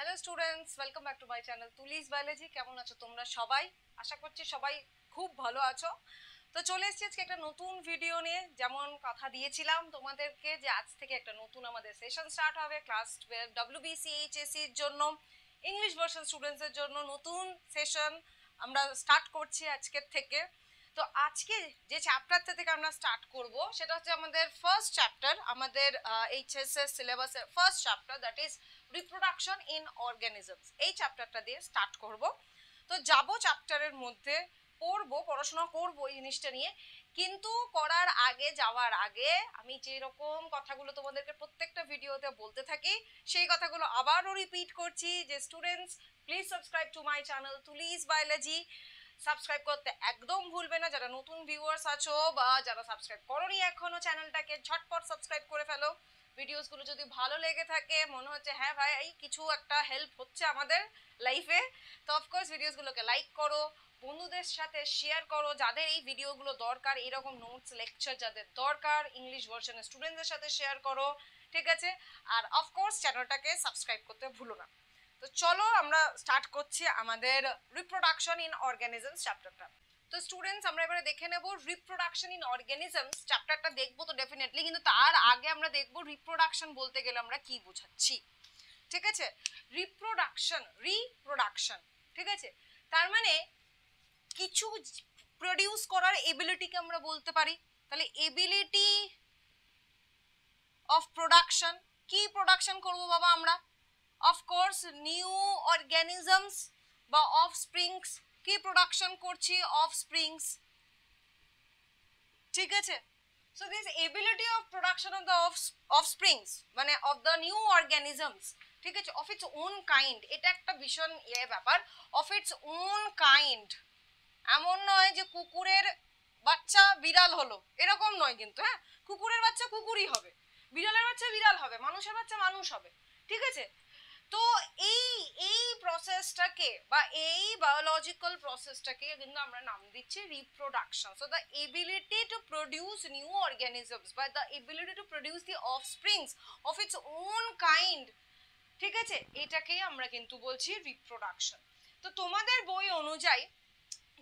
Hello students, welcome back to my channel Tuli's biology. কেমন আছো তোমরা সবাই? আশা করছি সবাই খুব ভালো আছো। তো চলে এসেছি আজকে একটা নতুন ভিডিও নিয়ে। যেমন কথা দিয়েছিলাম তোমাদেরকে যে আজ থেকে একটা নতুন আমাদের সেশন স্টার্ট হবে ক্লাস 12 WBC HSC এর জন্য, ইংলিশ ভার্সন স্টুডেন্টসের জন্য নতুন সেশন আমরা স্টার্ট করছি আজকের থেকে। তো আজকে যে চ্যাপ্টারটা থেকে আমরা স্টার্ট করব সেটা হচ্ছে আমাদের ফার্স্ট চ্যাপ্টার, আমাদের এইচএসএস সিলেবাসের first chapter, that is reproduction in organisms. এই চ্যাপ্টারটা দিয়ে স্টার্ট করব। তো যাব চ্যাপ্টারের মধ্যে, পড়বো, পড়াশোনা করবো এই জিনিসটা নিয়ে। কিন্তু করার আগে, যাওয়ার আগে আমি যেরকম কথাগুলো তোমাদেরকে প্রত্যেকটা ভিডিওতে বলতে থাকি সেই কথাগুলো আবারও রিপিট করছি যে students please subscribe to my channel Tuli's biology. Subscribe করতে একদম ভুলবে না। যারা নতুন ভিউয়ার্স আছো বা যারা সাবস্ক্রাইব করোনি এখনো চ্যানেলটাকে, ঝটপট সাবস্ক্রাইব করে ফেলো। ভিডিওসগুলো যদি ভালো লেগে থাকে, মনে হচ্ছে হ্যাঁ ভাই এই কিছু একটা হেল্প হচ্ছে আমাদের লাইফে, তো অফকোর্স ভিডিওসগুলোকে লাইক করো, বন্ধুদের সাথে শেয়ার করো। যাদের এই ভিডিওগুলো দরকার, এইরকম নোটস লেকচার যাদের দরকার, ইংলিশ ভার্সনের স্টুডেন্টদের সাথে শেয়ার করো, ঠিক আছে? আর অফকোর্স চ্যানেলটাকে সাবস্ক্রাইব করতে ভুলো না। তো চলো আমরা স্টার্ট করছি আমাদের রিপ্রোডাকশন ইন অর্গানিজমস চ্যাপ্টারটা। তো স্টুডেন্টস আমরা এবারে দেখে নেব রিপ্রোডাকশন ইন অর্গানিজমস চ্যাপ্টারটা দেখবো তো ডেফিনেটলি, কিন্তু তার আগে আমরা দেখবো রিপ্রোডাকশন বলতে গেলে আমরা কি বোঝাচ্ছি, ঠিক আছে? রিপ্রোডাকশন, ঠিক আছে? তার মানে কিছু প্রডিউস করার এবিলিটিকে আমরা বলতে পারি। তাহলে এবিলিটি অফ প্রোডাকশন, কি প্রোডাকশন করবো বাবা আমরা? অফকোর্স নিউ অর্গানিজমস বা অফস্প্রিংস। কি প্রোডাকশন করছি? অফস্প্রিংস, ঠিক আছে? So this ability of production of the offsprings মানে অফ দ্য নিউ অর্গানিজমস, ঠিক আছে, অফ ইটস ওন কাইন্ড। এটা একটা ভীষণ ব্যাপার, অফ ইটস ওন কাইন্ড। এমন নয় যে কুকুরের বাচ্চা বিড়াল হলো, এরকম নয় কিন্তু। হ্যাঁ, কুকুরের বাচ্চা কুকুরই হবে, বিড়ালের বাচ্চা বিড়াল হবে, মানুষের বাচ্চা মানুষ হবে, ঠিক আছে? তো এই এই প্রসেসটাকে বা এই বায়োলজিক্যাল প্রসেসটাকে কিন্তু আমরা নাম দিচ্ছি reproduction. So the ability to produce new organisms বা the ability to produce the offsprings of its own kind, ঠিক আছে, এটাকেই আমরা কিন্তু বলছি রিপ্রোডাকশন। তো তোমাদের বই অনুযায়ী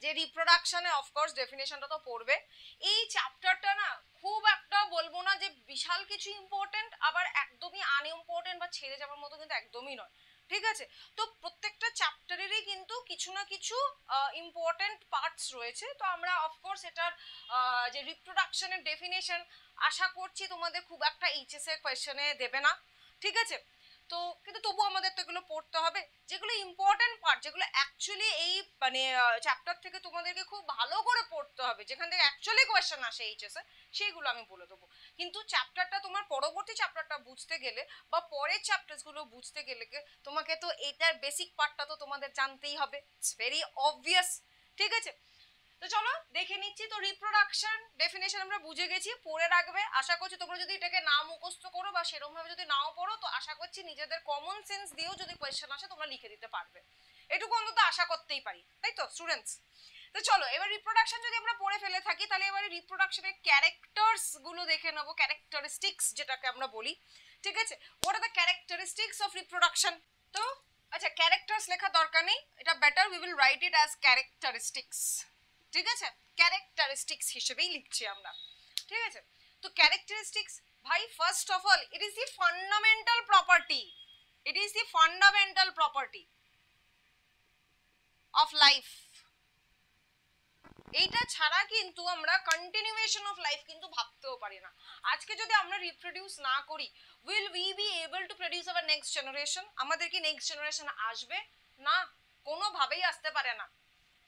যে রিপ্রোডাকশনে অফকোর্স ডেফিনেশনটা তো পড়বে। এই চ্যাপ্টারটা না খুব একটা বলবো না যে বিশাল কিছু ইম্পর্টেন্ট, আবার একদমই আনইম্পর্টেন্ট বা ছেড়ে যাওয়ার মতো কিন্তু একদমই নয়, ঠিক আছে? তো প্রত্যেকটা চ্যাপ্টারেরই কিন্তু কিছু না কিছু ইম্পর্টেন্ট পার্টস রয়েছে। তো আমরা অফকোর্স এটার যে রিপ্রোডাকশনের ডেফিনেশন আশা করছি তোমাদের খুব একটা এইচএস এর কোয়েশ্চেনে দেবে না, ঠিক আছে? তো কিন্তু তবু আমাদের তো এগুলো পড়তে হবে, যেগুলো ইম্পর্টেন্ট পার্ট, যেগুলো অ্যাকচুয়ালি এই মানে চ্যাপ্টার থেকে তোমাদেরকে খুব ভালো করে পড়তে হবে, যেখান থেকে অ্যাকচুয়ালি কোয়েশ্চেন আসে এইচএসে, সেইগুলো আমি বলে দেবো। কিন্তু চ্যাপ্টারটা তোমার পরবর্তী চ্যাপ্টারটা বুঝতে গেলে বা পরের চ্যাপ্টারগুলো বুঝতে গেলে তোমাকে তো এটার বেসিক পার্টটা তো তোমাদের জানতেই হবে, ইটস ভেরি অবভিয়াস, ঠিক আছে? তো চলো দেখে নিচ্ছি। তো রিপ্রোডাকশন ডেফিনেশন আমরা বুঝে গেছি, পড়ে রাখবে। আশা করছি তোমরা যদি এটাকে না মুখস্থ করো বা সেরকম ভাবে যদি নাও পড়ো, তো আশা করছি নিজেদের কমন সেন্স দিয়েও যদি কোয়েশ্চেন আসে তোমরা লিখে দিতে পারবে, এটুকু অন্তত আশা করতেই পারি, তাই তো স্টুডেন্টস? তো চলো এবার রিপ্রোডাকশন যদি আমরা পড়ে ফেলে থাকি, তাহলে এবারে রিপ্রোডাকশনের ক্যারেক্টার্স গুলো দেখে নেবো, ক্যারেক্টারিস্টিক্স যেটাকে আমরা বলি, ঠিক আছে? What are the characteristics of reproduction? তো আচ্ছা, ক্যারেক্টার্স লেখা দরকার নেই, এটা better we will write it as characteristics, ঠিক আছে? ক্যারেক্টারিস্টিক্স হিসেবেই লিখছি আমরা, ঠিক আছে? তো ক্যারেক্টারিস্টিক্স ভাই, first of all it is the fundamental property, it is the fundamental property of life. এইটা ছাড়া কিন্তু আমরা কন্টিনিউয়েশন অফ লাইফ কিন্তু ভাবতেও পারি না। আজকে যদি আমরা রিপ্রোডিউস না করি, will we be able to produce hour next generation? আমাদের কি নেক্সট জেনারেশন আসবে? না, কোনোভাবেই আসতে পারে না,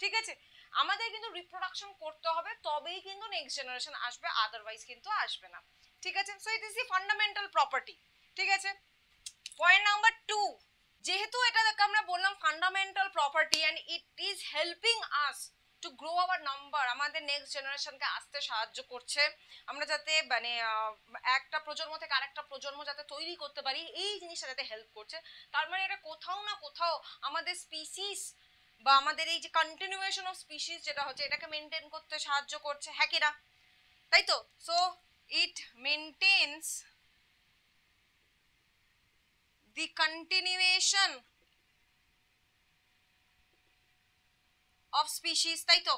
ঠিক আছে? আমাদের কিন্তু রিপ্রোডাকশন করতে হবে, তবেই কিন্তু নেক্সট জেনারেশন আসবে, আদারওয়াইজ কিন্তু আসবে না, ঠিক আছে? So it is the fundamental property, ঠিক আছে? পয়েন্ট নাম্বার 2, যেহেতু এটাকে আমরা বললাম fundamental property and it is helping us to grow our number, আমাদের নেক্সট জেনারেশনকে আসতে সাহায্য করছে, আমরা যাতে মানে একটা প্রজন্ম থেকে আরেকটা প্রজন্ম যাতে তৈরি করতে পারি, এই জিনিসটা যাতে হেল্প করছে, তার মানে এটা কোথাও না কোথাও আমাদের স্পিসিস বা আমাদের এই যে কন্টিনিউয়েশন অফ স্পিসিস যেটা হচ্ছে, এটাকে মেনটেন করতে সাহায্য করছে, হ্যাঁ কি না? তাই তো? So it maintenance the continuation of species, তাই তো?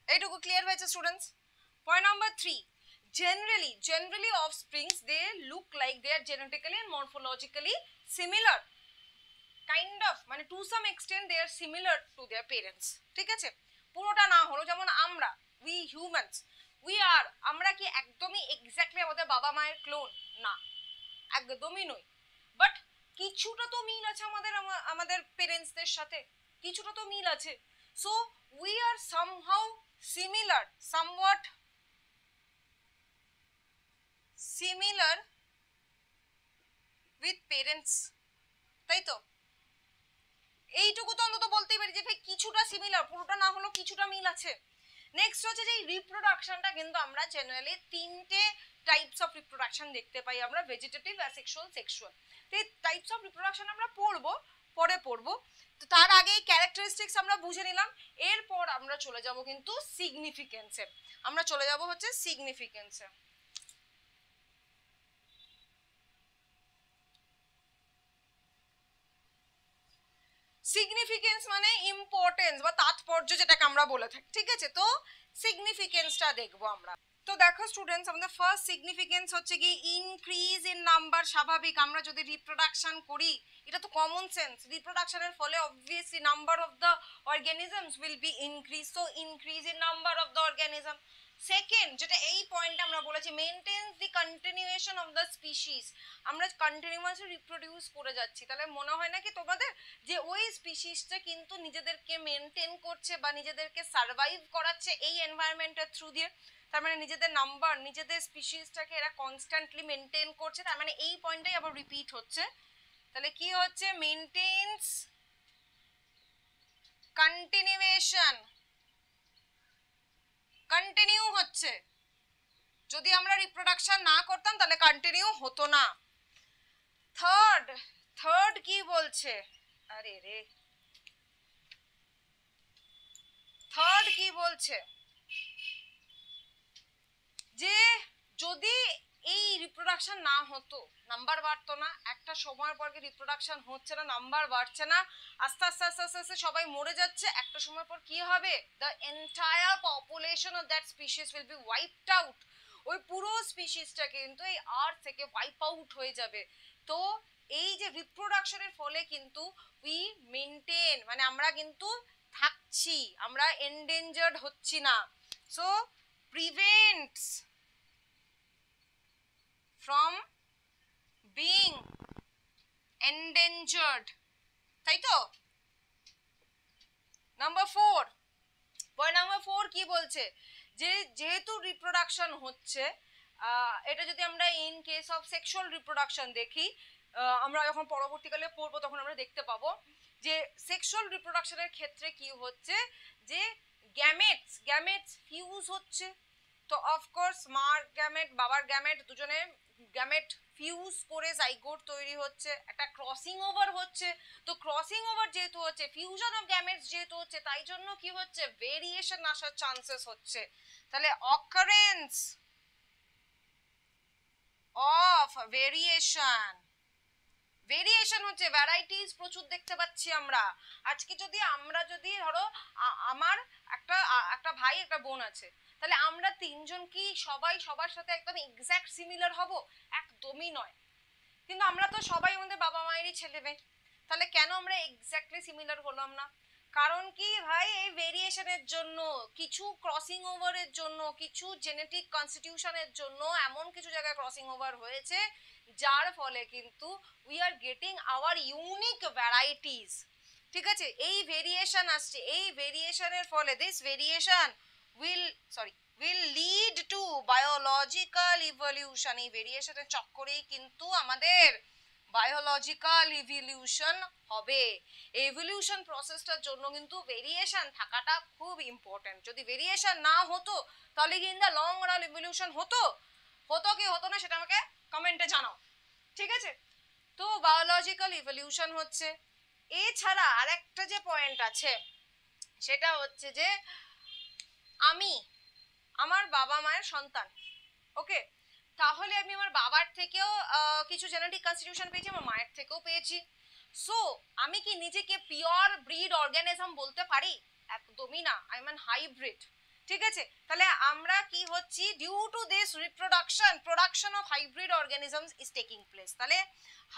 এইটুকু ক্লিয়ার হয়েছে students? Point number 3, generally offsprings they look like they are genetically and morphologically similar, kind of, মানে to some extent they are similar to their parents, ঠিক আছে? পুরোটা না হলো, যেমন আমরা we humans আমরা কি একদমই এক্স্যাক্টলি আমাদের বাবা মায়ের ক্লোন? না, একদমই নই, বাট কিছুটা তো মিল আছে আমাদের পেরেন্টসদের সাথে, কিছুটা তো মিল আছে। So we are somehow similar, somewhat similar with parents, তাই তো? এইটুকু তো অন্তত বলতেই পারি যে ভাই কিছুটা সিমিলার, পুরোটা না হলেও কিছুটা মিল আছে। নেক্সট হচ্ছে যে রিপ্রোডাকশনটা কিন্তু আমরা জেনারেলি তিনটে টাইপস অফ রিপ্রোডাকশন দেখতে পাই আমরা, ভেজিটেটিভ, অ্যাসেক্সুয়াল, সেক্সুয়াল। তো এই টাইপস অফ রিপ্রোডাকশন আমরা পরে পড়বো। তো তার আগে ক্যারেক্টারিস্টিক্স আমরা বুঝে নিলাম, এরপর আমরা চলে যাব কিন্তু সিগনিফিকেন্সে, আমরা চলে যাব হচ্ছে সিগনিফিকেন্সে। সিগনিফিকেন্স মানে ইম্পর্টেন্স বা তাৎপর্য যেটাকে আমরা বলে থাকি, ঠিক আছে? তো সিগনিফিকেন্সটা দেখবো আমরা। তো দেখো স্টুডেন্টস, আমাদের ফার্স্ট সিগনিফিকেন্স হচ্ছে কি ইনক্রিজ ইন নাম্বার। স্বাভাবিক, আমরা যদি রিপ্রোডাকশন করি, এটা তো কমন সেন্স, রিপ্রোডাকশনের ফলে obviously number of the organisms will be increase, তো increase in number of the organism. Second, যেটা এই পয়েন্টে আমরা বলেছি, maintains the continuation of the species, আমরা কন্টিনিউয়াসলি রিপ্রোডিউস করে যাচ্ছি, তাহলে মনে হয় না কি তোমাদের যে ওই স্পিসিসটা কিন্তু নিজেদেরকে মেনটেন করছে বা নিজেদেরকে সার্ভাইভ করাচ্ছে এই এনভায়রনমেন্টের থ্রু দিয়ে, তার মানে নিজেদের নাম্বার, নিজেদের স্পিসিসটাকে এরা কনস্ট্যান্টলি মেনটেন করছে, তার মানে এই পয়েন্টটাই আবার রিপিট হচ্ছে। তাহলে কি হচ্ছে, মেনটেন্স কন্টিনিউয়েশন, কন্টিনিউ হচ্ছে। যদি আমরা রিপ্রোডাকশন না করতাম তাহলে কন্টিনিউ হতো না। থার্ড কি বলছে, আরে রে, থার্ড কি বলছে যে যদি এই রিপ্রোডাকশন না হতো, নাম্বার বাড়তো না, একটা সময়ের পর কি রিপ্রোডাকশন হচ্ছে না, নাম্বার বাড়ছে না, আস্তে আস্তে আস্তে আস্তে আস্তে সবাই মরে যাচ্ছে, একটা সময় পর কি হবে, the entire population of that species will be wiped out, ওই পুরো স্পিসিসটা কিন্তু এই আর্থ থেকে ওয়াইপ আউট হয়ে যাবে। তো এই যে রিপ্রোডাকশনের ফলে কিন্তু উই মেনটেন, মানে আমরা কিন্তু থাকছি, আমরা এন্ডেঞ্জার্ড হচ্ছি না। So prevents from being endangered, তাই তো? নাম্বার 4, পয়েন্ট নাম্বার 4 কি বলছে, যে যেহেতু রিপ্রোডাকশন হচ্ছে, এটা যদি আমরা in case of sexual reproduction দেখি, আমরা যখন পরবর্তীকালে পড়বো তখন আমরা দেখতে পাবো যে সেক্সুয়াল রিপ্রোডাকশনের ক্ষেত্রে কি হচ্ছে, যে গ্যামেটস ফিউজ হচ্ছে। তো অফকোর্স মার গ্যামেট, বাবার গ্যামেট, দুজনে গ্যামেট ফিউজ করে জাইগোট তৈরি হচ্ছে, একটা ক্রসিং ওভার হচ্ছে। তো ক্রসিং ওভার যেহেতু হচ্ছে, ফিউশন অফ গ্যামেটস যেহেতু হচ্ছে, তাই জন্য কি হচ্ছে, ভেরিয়েশন আসার চান্সেস হচ্ছে। তাহলে অকারেন্স অফ ভেরিয়েশন হচ্ছে, ভ্যারাইটিস প্রচুর দেখতে পাচ্ছি আমরা। আজকে আমরা যদি ধরো আমার একটা ভাই একটা বোন আছে, তাহলে আমরা তিনজন কি সবাই সবার সাথে একদম এক্স্যাক্ট সিমিলার হব? একদমই নয়। কিন্তু আমরা তো সবাই আমাদের বাবা মায়েরই ছেলে মেয়ে, তাহলে কেন আমরা এক্স্যাক্টলি সিমিলার হলাম না? কারণ কি ভাই, এই ভেরিয়েশনের জন্য, কিছু ক্রসিং ওভারের জন্য, কিছু জেনেটিক কনস্টিটিউশনের জন্য এমন কিছু জায়গায় ক্রসিং ওভার হয়েছে যার ফলে কিন্তু we are getting our unique varieties, ঠিক আছে? এই ভেরিয়েশন আসছে, এই ভেরিয়েশনের ফলে this variation will lead to biological evolution, এই ভেরিয়েশনের চক্করেই কিন্তু আমাদের বায়োলজিক্যাল ইভলিউশন হবে। এভলিউশন প্রসেসটার জন্য কিন্তু ভেরিয়েশন থাকাটা খুব ইম্পর্টেন্ট। যদি ভেরিয়েশন না হতো তাহলে কি in the long run evolution হতো কি হতো না, সেটা আমাকে কমেন্টে জানাও, ঠিক আছে? তো বায়োলজিক্যাল ইভলিউশন হচ্ছে। এছাড়া আরেকটা যে পয়েন্ট আছে সেটা হচ্ছে যে আমি আমার বাবা মায়ের সন্তান, ওকে, তাহলে আমি আমার বাবার থেকেও কিছু জেনেটিক কনস্টিটিউশন পেয়েছি, আমার মায়ের থেকেও পেয়েছি। সো আমি কি নিজেকে পিওর ব্রিড অর্গানিজম বলতে পারি? একদমই না, আই মিন হাইব্রিড। ঠিক আছে, তাহলে আমরা কি হচ্ছি, due to this production of hybrid organisms is taking place. তাহলে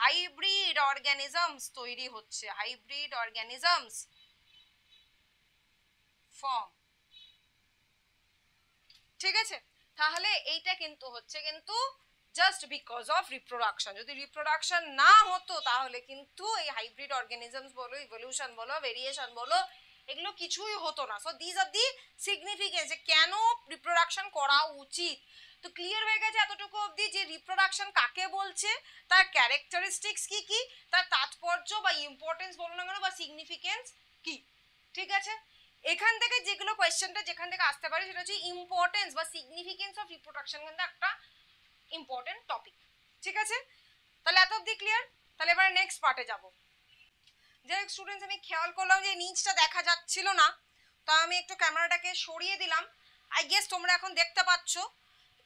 হাইব্রিড অর্গানিজমস তৈরি হচ্ছে, হাইব্রিড অর্গানিজমস ফর্ম। ঠিক আছে, তাহলে এইটা কিন্তু হচ্ছে কিন্তু জাস্ট বিকজ অফ রিপ্রোডাকশন। যদি রিপ্রোডাকশন না হতো তাহলে কিন্তু এই হাইব্রিড অর্গানিজমস বলো, ইভলিউশন বলো, ভেরিয়েশন বলো, এগুলো কিছুই হতো না। So this are the significance যে কেন রিপ্রোডাকশন করা উচিত। তো ক্লিয়ার হয়ে গেছে এতটুকু অবধি যে রিপ্রোডাকশন কাকে বলছে, তার ক্যারেক্টারিস্টিক্স কি কি, তার তাৎপর্য বা ইম্পর্টেন্স বলো না কেন, বা সিগনিফিকেন্স কি। ঠিক আছে, এখান থেকে যেগুলো কোয়েশ্চেনটা যেখান থেকে আসতে পারে সেটা হচ্ছে ইম্পর্টেন্স বা সিগনিফিকেন্স অফ রিপ্রোডাকশন, কিন্তু একটা ইম্পর্টেন্ট টপিক। ঠিক আছে, তাহলে এত অবধি ক্লিয়ার। তাহলে এবার নেক্সট পার্টে যাব। যাই হোক স্টুডেন্টস, আমি খেয়াল করলাম যে নিচটা দেখা যাচ্ছিল না, তো আমি একটু ক্যামেরাটাকে সরিয়ে দিলাম। আই গেস তোমরা এখন দেখতে পাচ্ছ।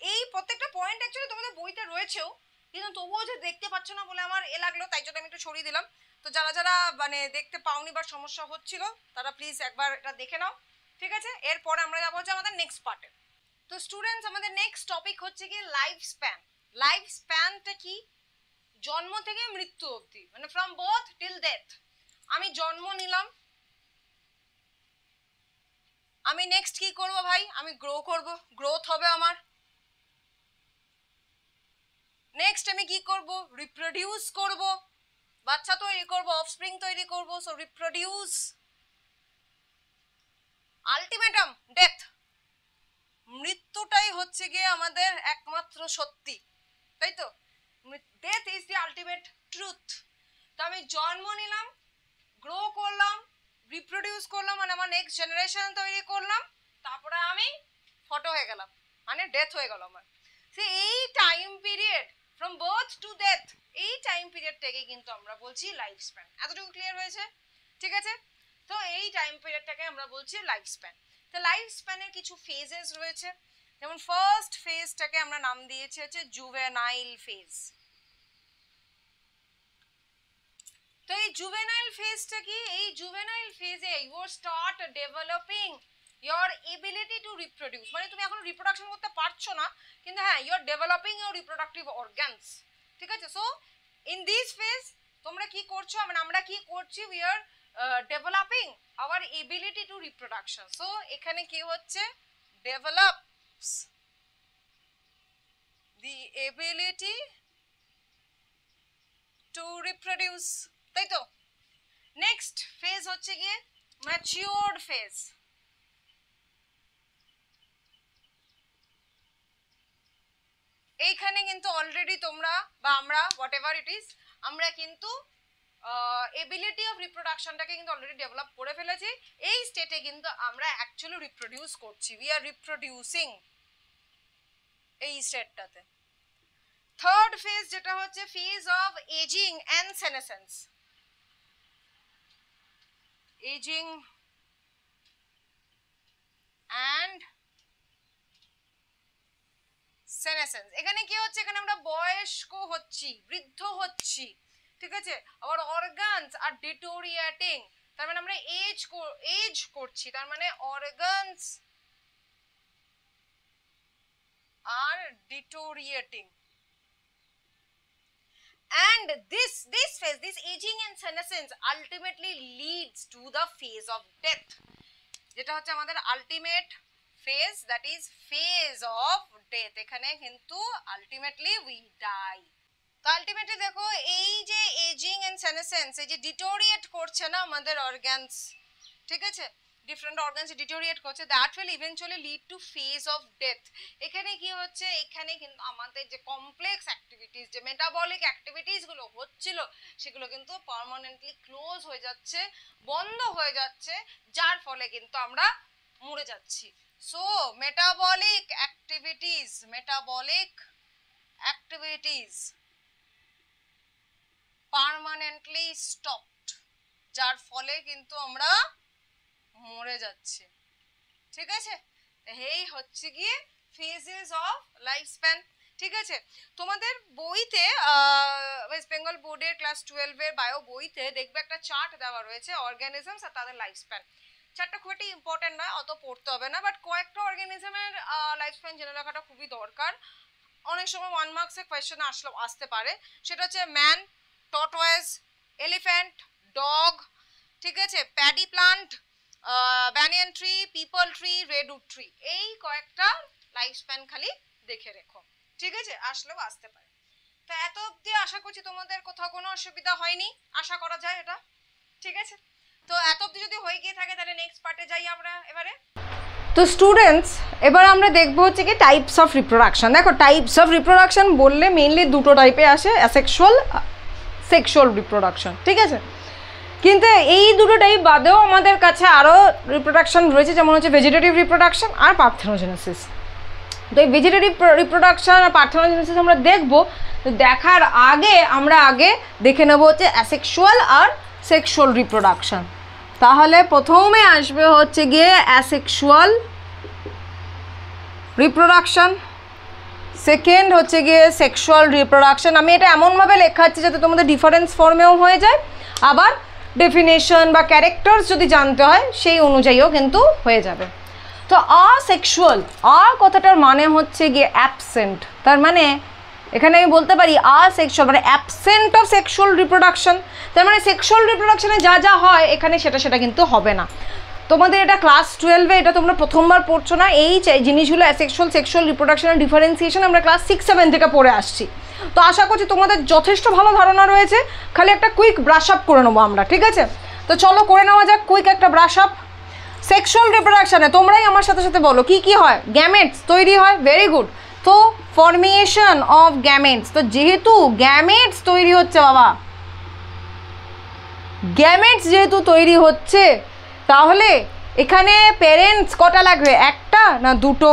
এই প্রত্যেকটা পয়েন্ট অ্যাকচুয়ালি তোমাদের বইতে রয়েছেও, কিন্তু তবুও যে দেখতে পাচ্ছ না বলে আমার লাগলো, তাই জন্য আমি একটু সরিয়ে দিলাম। তো যারা যারা মানে দেখতে পাওনি বা সমস্যা হচ্ছিল তারা প্লিজ একবার এটা দেখে নাও। ঠিক আছে, এরপরে আমরা যাবো হচ্ছে আমাদের নেক্সট পার্টে। তো স্টুডেন্টস, আমাদের নেক্সট টপিক হচ্ছে কি লাইফ স্প্যান। লাইফ স্প্যানটা কি? জন্ম থেকে মৃত্যু অবধি, মানে ফ্রম বার্থ টিল ডেথ। আমি জন্ম নিলাম, আমি নেক্সট কি করব ভাই, আমি গ্রো করব, গ্রোথ হবে আমার। নেক্সট আমি কি করব, রিপ্রোডিউস করব, বাচ্চা তৈরি করব, অফস্প্রিং তৈরি করব। So reproduce, ultimatum death. মৃত্যুটাই হচ্ছে গিয়ে আমাদের একমাত্র সত্যি, তাই তো? Death is the ultimate truth. তো আমি জন্ম নিলাম, গ্রো করলাম, রিপ্রোডিউস করলাম, মানে আমার নেক্সট জেনারেশন তৈরি করলাম, তারপরে আমি ফটো হয়ে গেলাম, মানে ডেথ হয়ে গেল আমার। সে এই time period from birth to death, এই টাইম পিরিয়ডটাকে কিন্তু আমরা বলছি লাইফ স্প্যান। এতটুকু ক্লিয়ার হয়েছে? ঠিক আছে, তো এই টাইম পিরিয়ডটাকে আমরা বলছি লাইফ স্প্যান। তো লাইফ স্প্যানের কিছু ফেজেস রয়েছে, যেমন ফার্স্ট ফেজটাকে আমরা নাম দিয়েছি হচ্ছে জুভেনাইল ফেজ। তো এই জুভেনাইল ফেজটা কি? এই জুভেনাইল ফেজে you start developing your ability to reproduce, মানে তুমি এখন রিপ্রোডাকশন করতে পারছো না, কিন্তু হ্যাঁ you are developing your reproductive organs. ঠিক আছে, সো ইন দিস ফেজ তোমরা কি করছো, মানে আমরা কি করছি, we are developing our ability to reproduction. So এখানে কি হচ্ছে, develops the ability to reproduce, তাই তো? নেক্সট ফেজ হচ্ছে গিয়ে ম্যাচিওরড ফেজ। এইখানে কিন্তু অলরেডি তোমরা বা আমরা হোয়াট এভার ইট ইজ, আমরা কিন্তু এবিলিটি অফ রিপ্রোডাকশনটাকে কিন্তু অলরেডি ডেভেলপ করে ফেলেছি। এই স্টেটে কিন্তু আমরা অ্যাকচুয়ালি রিপ্রোডিউস করছি, উই আর রিপ্রোডিউসিং এই স্টেটটাতে। থার্ড ফেজ যেটা হচ্ছে phase of ageing and senescence. Ageing and senescence, এখানে কি হচ্ছে, এখানে আমরা বয়স্ক হচ্ছি, বৃদ্ধ হচ্ছি। ঠিক আছে, আবার অর্গানস আর ডিটোরিয়েটিং, তার মানে আমরা এজ করছি, তার মানে organs are deteriorating. and this phase, this aging and senescence ultimately leads to the phase of death, যেটা হচ্ছে আমাদের ultimate phase, that is phase of death. এখানে কিন্তু আলটিমেটলি উই ডাই। তো আলটিমেটলি দেখো এই যে এজিং এন্ড সেনেসেন্স, এই যে ডিটোরিয়েট করছে না আমাদের অর্গানস, ঠিক আছে, ডিফারেন্ট অর্গানস ডিটোরিয়েট করছে, that will eventually lead to phase of death. এখানে কি হচ্ছে, এখানে কিন্তু আমাদের যে কমপ্লেক্স অ্যাক্টিভিটিস, যে মেটাবলিক অ্যাক্টিভিটিস গুলো হচ্ছিল, সেগুলো কিন্তু পার্মানেন্টলি ক্লোজ হয়ে যাচ্ছে, বন্ধ হয়ে যাচ্ছে, যার ফলে কিন্তু আমরা মরে যাচ্ছি। So metabolic activities permanently stopped, যার ফলে কিন্তু আমরা মরে যাচ্ছি। ঠিক আছে, এই হচ্ছে গিয়ে ফেজেস অফ লাইফ স্প্যান। ঠিক আছে, তোমাদের বইতে ওয়েস্ট বেঙ্গল বোর্ডের ক্লাস 12-এর বায়ো বইতে দেখবে একটা চার্ট দেওয়া রয়েছে অর্গানিজমস আর তাদের লাইফ স্প্যান। চার্টটা খুব একটা ইম্পর্টেন্ট নয়, অত পড়তে হবে না, বাট কয়েকটা অর্গানিজমের লাইফ স্প্যান জেনে রাখাটা খুবই দরকার। অনেক সময় 1 মার্কসের কোয়েশ্চেন আসতে পারে। সেটা হচ্ছে ম্যান, টর্টয়েস, এলিফ্যান্ট, ডগ, ঠিক আছে, paddy plant, banyan tree, people tree, redwood tree, এই কয়েকটা লাইফ স্প্যান খালি দেখে রেখো, ঠিক আছে, আসলেও আসতে পারে। তো এত অবধি আশা করছি তোমাদের কোথাও কোনো অসুবিধা হয়নি, আশা করা যায় এটা, ঠিক আছে। তো এত অবধি যদি হয়ে গিয়ে থাকে তাহলে নেক্সট পার্টে যাই আমরা এবারে। তো স্টুডেন্টস, এবার আমরা দেখবো হচ্ছে কি টাইপস অফ রিপ্রোডাকশন। দেখো, টাইপস অফ রিপ্রোডাকশন বললে মেইনলি দুটো টাইপে আসে, অ্যাসেক্সুয়াল, সেক্সুয়াল রিপ্রোডাকশন, ঠিক আছে। কিন্তু এই দুটো টাইপ বাদেও আমাদের কাছে আরও রিপ্রোডাকশন রয়েছে, যেমন হচ্ছে ভেজিটেটিভ রিপ্রোডাকশন আর পার্থেনোজেনেসিস। তো এই ভেজিটেটিভ রিপ্রোডাকশন আর পার্থেনোজেনেসিস আমরা দেখবো। দেখার আগে আমরা দেখে নেবো হচ্ছে অ্যাসেক্সুয়াল আর সেক্সুয়াল রিপ্রোডাকশন। তাহলে প্রথমে আসবে হচ্ছে গিয়ে অ্যাসেক্সুয়াল রিপ্রোডাকশন, সেকেন্ড হচ্ছে গিয়ে সেক্সুয়াল রিপ্রোডাকশন। আমি এটা এমনভাবে লেখাচ্ছি যাতে তোমাদের ডিফারেন্স ফর্মেও হয়ে যায়, আবার ডেফিনেশন বা ক্যারেক্টার্স যদি জানতে হয় সেই অনুযায়ীও কিন্তু হয়ে যাবে। তো আসেক্সুয়াল, কথাটার মানে হচ্ছে গিয়ে অ্যাবসেন্ট, তার মানে এখানে আমি বলতে পারি আসেক্সুয়াল মানে অ্যাবসেন্ট অফ সেক্সুয়াল রিপ্রোডাকশন। তার মানে সেক্সুয়াল রিপ্রোডাকশনে যা যা হয় এখানে সেটা কিন্তু হবে না। তোমাদের এটা ক্লাস 12-এ এটা তোমরা প্রথমবার পড়ছো না, এই জিনিসগুলো অ্যাসেক্সুয়াল সেক্সুয়াল রিপ্রোডাকশনের ডিফারেন্সিয়েশন আমরা ক্লাস 6-7 থেকে পড়ে আসছি। তো আশা করছি তোমাদের যথেষ্ট ভালো ধারণা রয়েছে, খালি একটা কুইক ব্রাশ আপ করে নেবো আমরা, ঠিক আছে। তো চলো করে নেওয়া যাক কুইক একটা ব্রাশ আপ। সেক্সুয়াল রিপ্রোডাকশনে তোমরাই আমার সাথে সাথে বলো কি কি হয়। গ্যামেটস তৈরি হয়, ভেরি গুড। তো ফর্মেশন অফ গ্যামেটস, তো যেহেতু গ্যামেটস তৈরি হচ্ছে বাবা, গ্যামেটস যেহেতু তৈরি হচ্ছে তাহলে এখানে প্যারেন্টস কটা লাগবে, একটা না দুটো।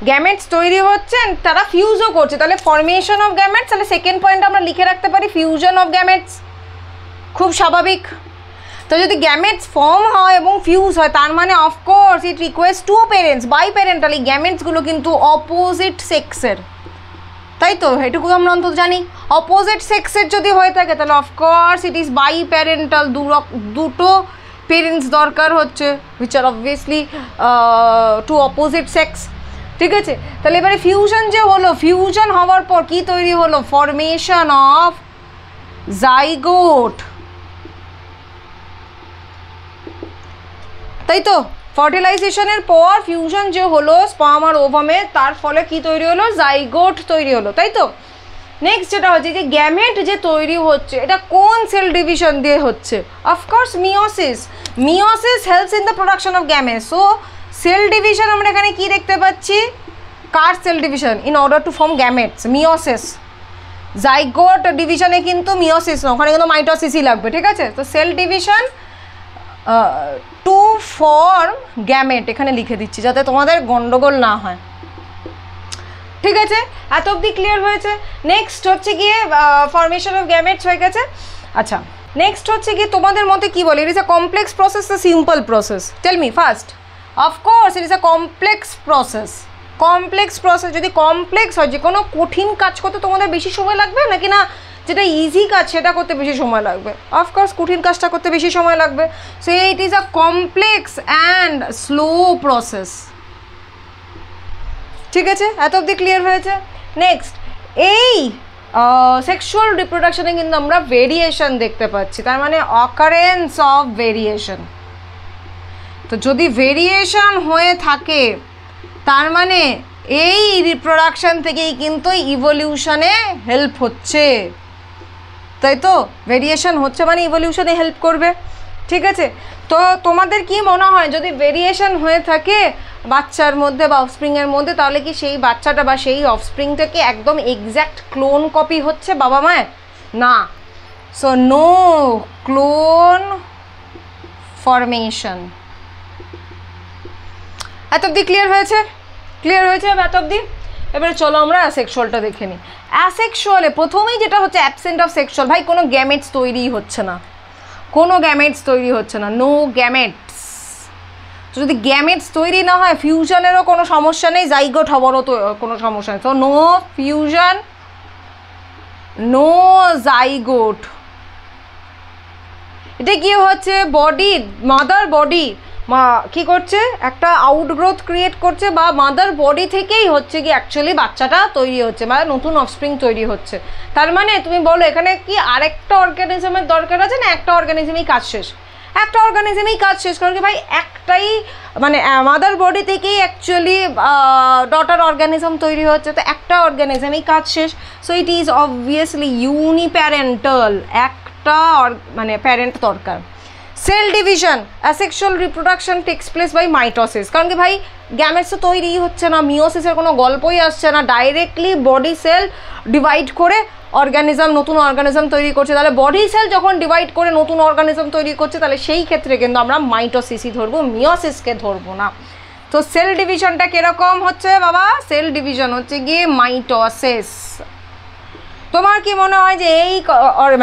গ্যামেটস তৈরি হচ্ছেন, তারা ফিউজও করছে, তাহলে ফর্মেশন অফ গ্যামেটস, তাহলে সেকেন্ড পয়েন্ট আমরা লিখে রাখতে পারি ফিউশন অফ গ্যামেটস, খুব স্বাভাবিক। তো যদি গ্যামেটস ফর্ম হয় এবং ফিউজ হয় তার মানে of course it request to parents, biparental. এই গ্যামেটসগুলো কিন্তু অপোজিট সেক্সের, তাই তো, এটুকু আমরা অন্তত জানি। অপোজিট সেক্সের যদি হয়ে থাকে তাহলে of course it is biparental, দুটো পেরেন্টস দরকার হচ্ছে, which are obviously two opposite sex, ঠিক আছে। তাহলে এবারে ফিউশন যে হলো, ফিউশন হওয়ার পর কি তৈরি হলো, ফর্মেশন অফ জাইগোট, তাই তো। ফার্টিলাইজেশনের পর ফিউশন যে হলো স্পার্ম আর ওভামে, তার ফলে কি তৈরি হলো, জাইগোট তৈরি হলো, তাই তো। নেক্সট যেটা হচ্ছে যে গ্যামেট যে তৈরি হচ্ছে এটা কোন সেল ডিভিশন দিয়ে হচ্ছে, of course meiosis. Meiosis helps in the production of gamete. So cell division আমরা এখানে কি দেখতে পাচ্ছি, কার cell division in order to form gametes, meiosis. Zygote ডিভিশনে কিন্তু মিওসিস না, ওখানে কিন্তু মাইটোসিসই লাগবে, ঠিক আছে। তো cell division to form gamete এখানে লিখে দিচ্ছি যাতে তোমাদের গন্ডগোল না হয়, ঠিক আছে। এত অবধি ক্লিয়ার হয়েছে। নেক্সট হচ্ছে গিয়ে ফর্মেশন অফ গ্যামেটস হয়ে গেছে। আচ্ছা, নেক্সট হচ্ছে গিয়ে তোমাদের মতে কি বলে, it is a complex process, a simple process, tell me first. Of course it is a complex process. Complex process, যদি কমপ্লেক্স হয়, যে কোনো কঠিন কাজ করতে তোমাদের বেশি সময় লাগবে নাকি না যেটা ইজি কাজ সেটা করতে বেশি সময় লাগবে, অফকোর্স কঠিন কাজটা করতে বেশি সময় লাগবে। So it is a complex and slow process, ঠিক আছে। এত অবধি ক্লিয়ার হয়েছে। নেক্সট, এই সেক্সুয়াল রিপ্রোডাকশনে কিন্তু আমরা ভেরিয়েশন দেখতে পাচ্ছি, তার মানে অকারেন্স অফ ভেরিয়েশন। তো যদি ভেরিয়েশন হয়ে থাকে তার মানে এই রিপ্রোডাকশন থেকেই কিন্তু ইভলিউশনে হেল্প হচ্ছে, তাই তো। ভেরিয়েশন হচ্ছে মানে ইভলিউশনে হেল্প করবে, ঠিক আছে। তো তোমাদের কি মনে হয় যদি ভেরিয়েশন হয়ে থাকে বাচ্চার মধ্যে বা অফস্প্রিংয়ের মধ্যে, তাহলে কি সেই বাচ্চাটা বা সেই অফস্প্রিংটাকে একদম এক্স্যাক্ট ক্লোন কপি হচ্ছে বাবা মায়ের? না। So no clone formation. এত অবধি ক্লিয়ার হয়েছে? ক্লিয়ার হয়েছে এত অবধি? এবারে চলো আমরা অ্যাসেক্সুয়ালটা দেখে নিই। অ্যাসেক্সুয়ালে প্রথমেই যেটা হচ্ছে অ্যাবসেন্ট অফ সেক্সুয়াল, ভাই কোনো গ্যামেটস তৈরিই হচ্ছে না, কোনো গ্যামেটস তৈরি হচ্ছে না, নো গ্যামেটস। তো যদি গ্যামেটস তৈরি না হয় ফিউশনেরও কোনো সমস্যা নেই, জাইগোট হওয়ারও তো কোনো সমস্যা নেই। তো নো ফিউশন, নো জাইগোট। এটা কি হচ্ছে, বডি, মাদার বডি কি করছে, একটা আউটগ্রোথ ক্রিয়েট করছে, বা মাদার বডি থেকেই হচ্ছে কি অ্যাকচুয়ালি বাচ্চাটা তৈরি হচ্ছে, বা নতুন অফস্প্রিং তৈরি হচ্ছে। তার মানে তুমি বলো এখানে কি আরেকটা অর্গানিজমের দরকার আছে না একটা অর্গানিজমেই কাজ শেষ? একটা অর্গানিজমেই কাজ শেষ, কারণ কি ভাই একটাই মানে মাদার বডি থেকেই অ্যাকচুয়ালি ডটার অর্গানিজম তৈরি হচ্ছে, তো একটা অর্গানিজমেই কাজ শেষ। So it is obviously uniparental, একটা মানে প্যারেন্ট দরকার। Cell division, asexual reproduction takes place by mitosis, কারণ কি ভাই গ্যামেটস তো তৈরিই হচ্ছে না, মিওসিসের কোনো গল্পই আসছে না, ডাইরেক্টলি বডি সেল ডিভাইড করে অর্গানিজম, নতুন অর্গানিজম তৈরি করছে। তাহলে বডি সেল যখন ডিভাইড করে নতুন অর্গানিজম তৈরি করছে, তাহলে সেই ক্ষেত্রে কিন্তু আমরা মাইটোসিসই ধরবো, মিওসিসকে ধরবো না। তো সেল ডিভিশনটা কীরকম হচ্ছে বাবা? সেল ডিভিশন হচ্ছে গিয়ে মাইটোসিস। তোমার কি মনে হয় যে এই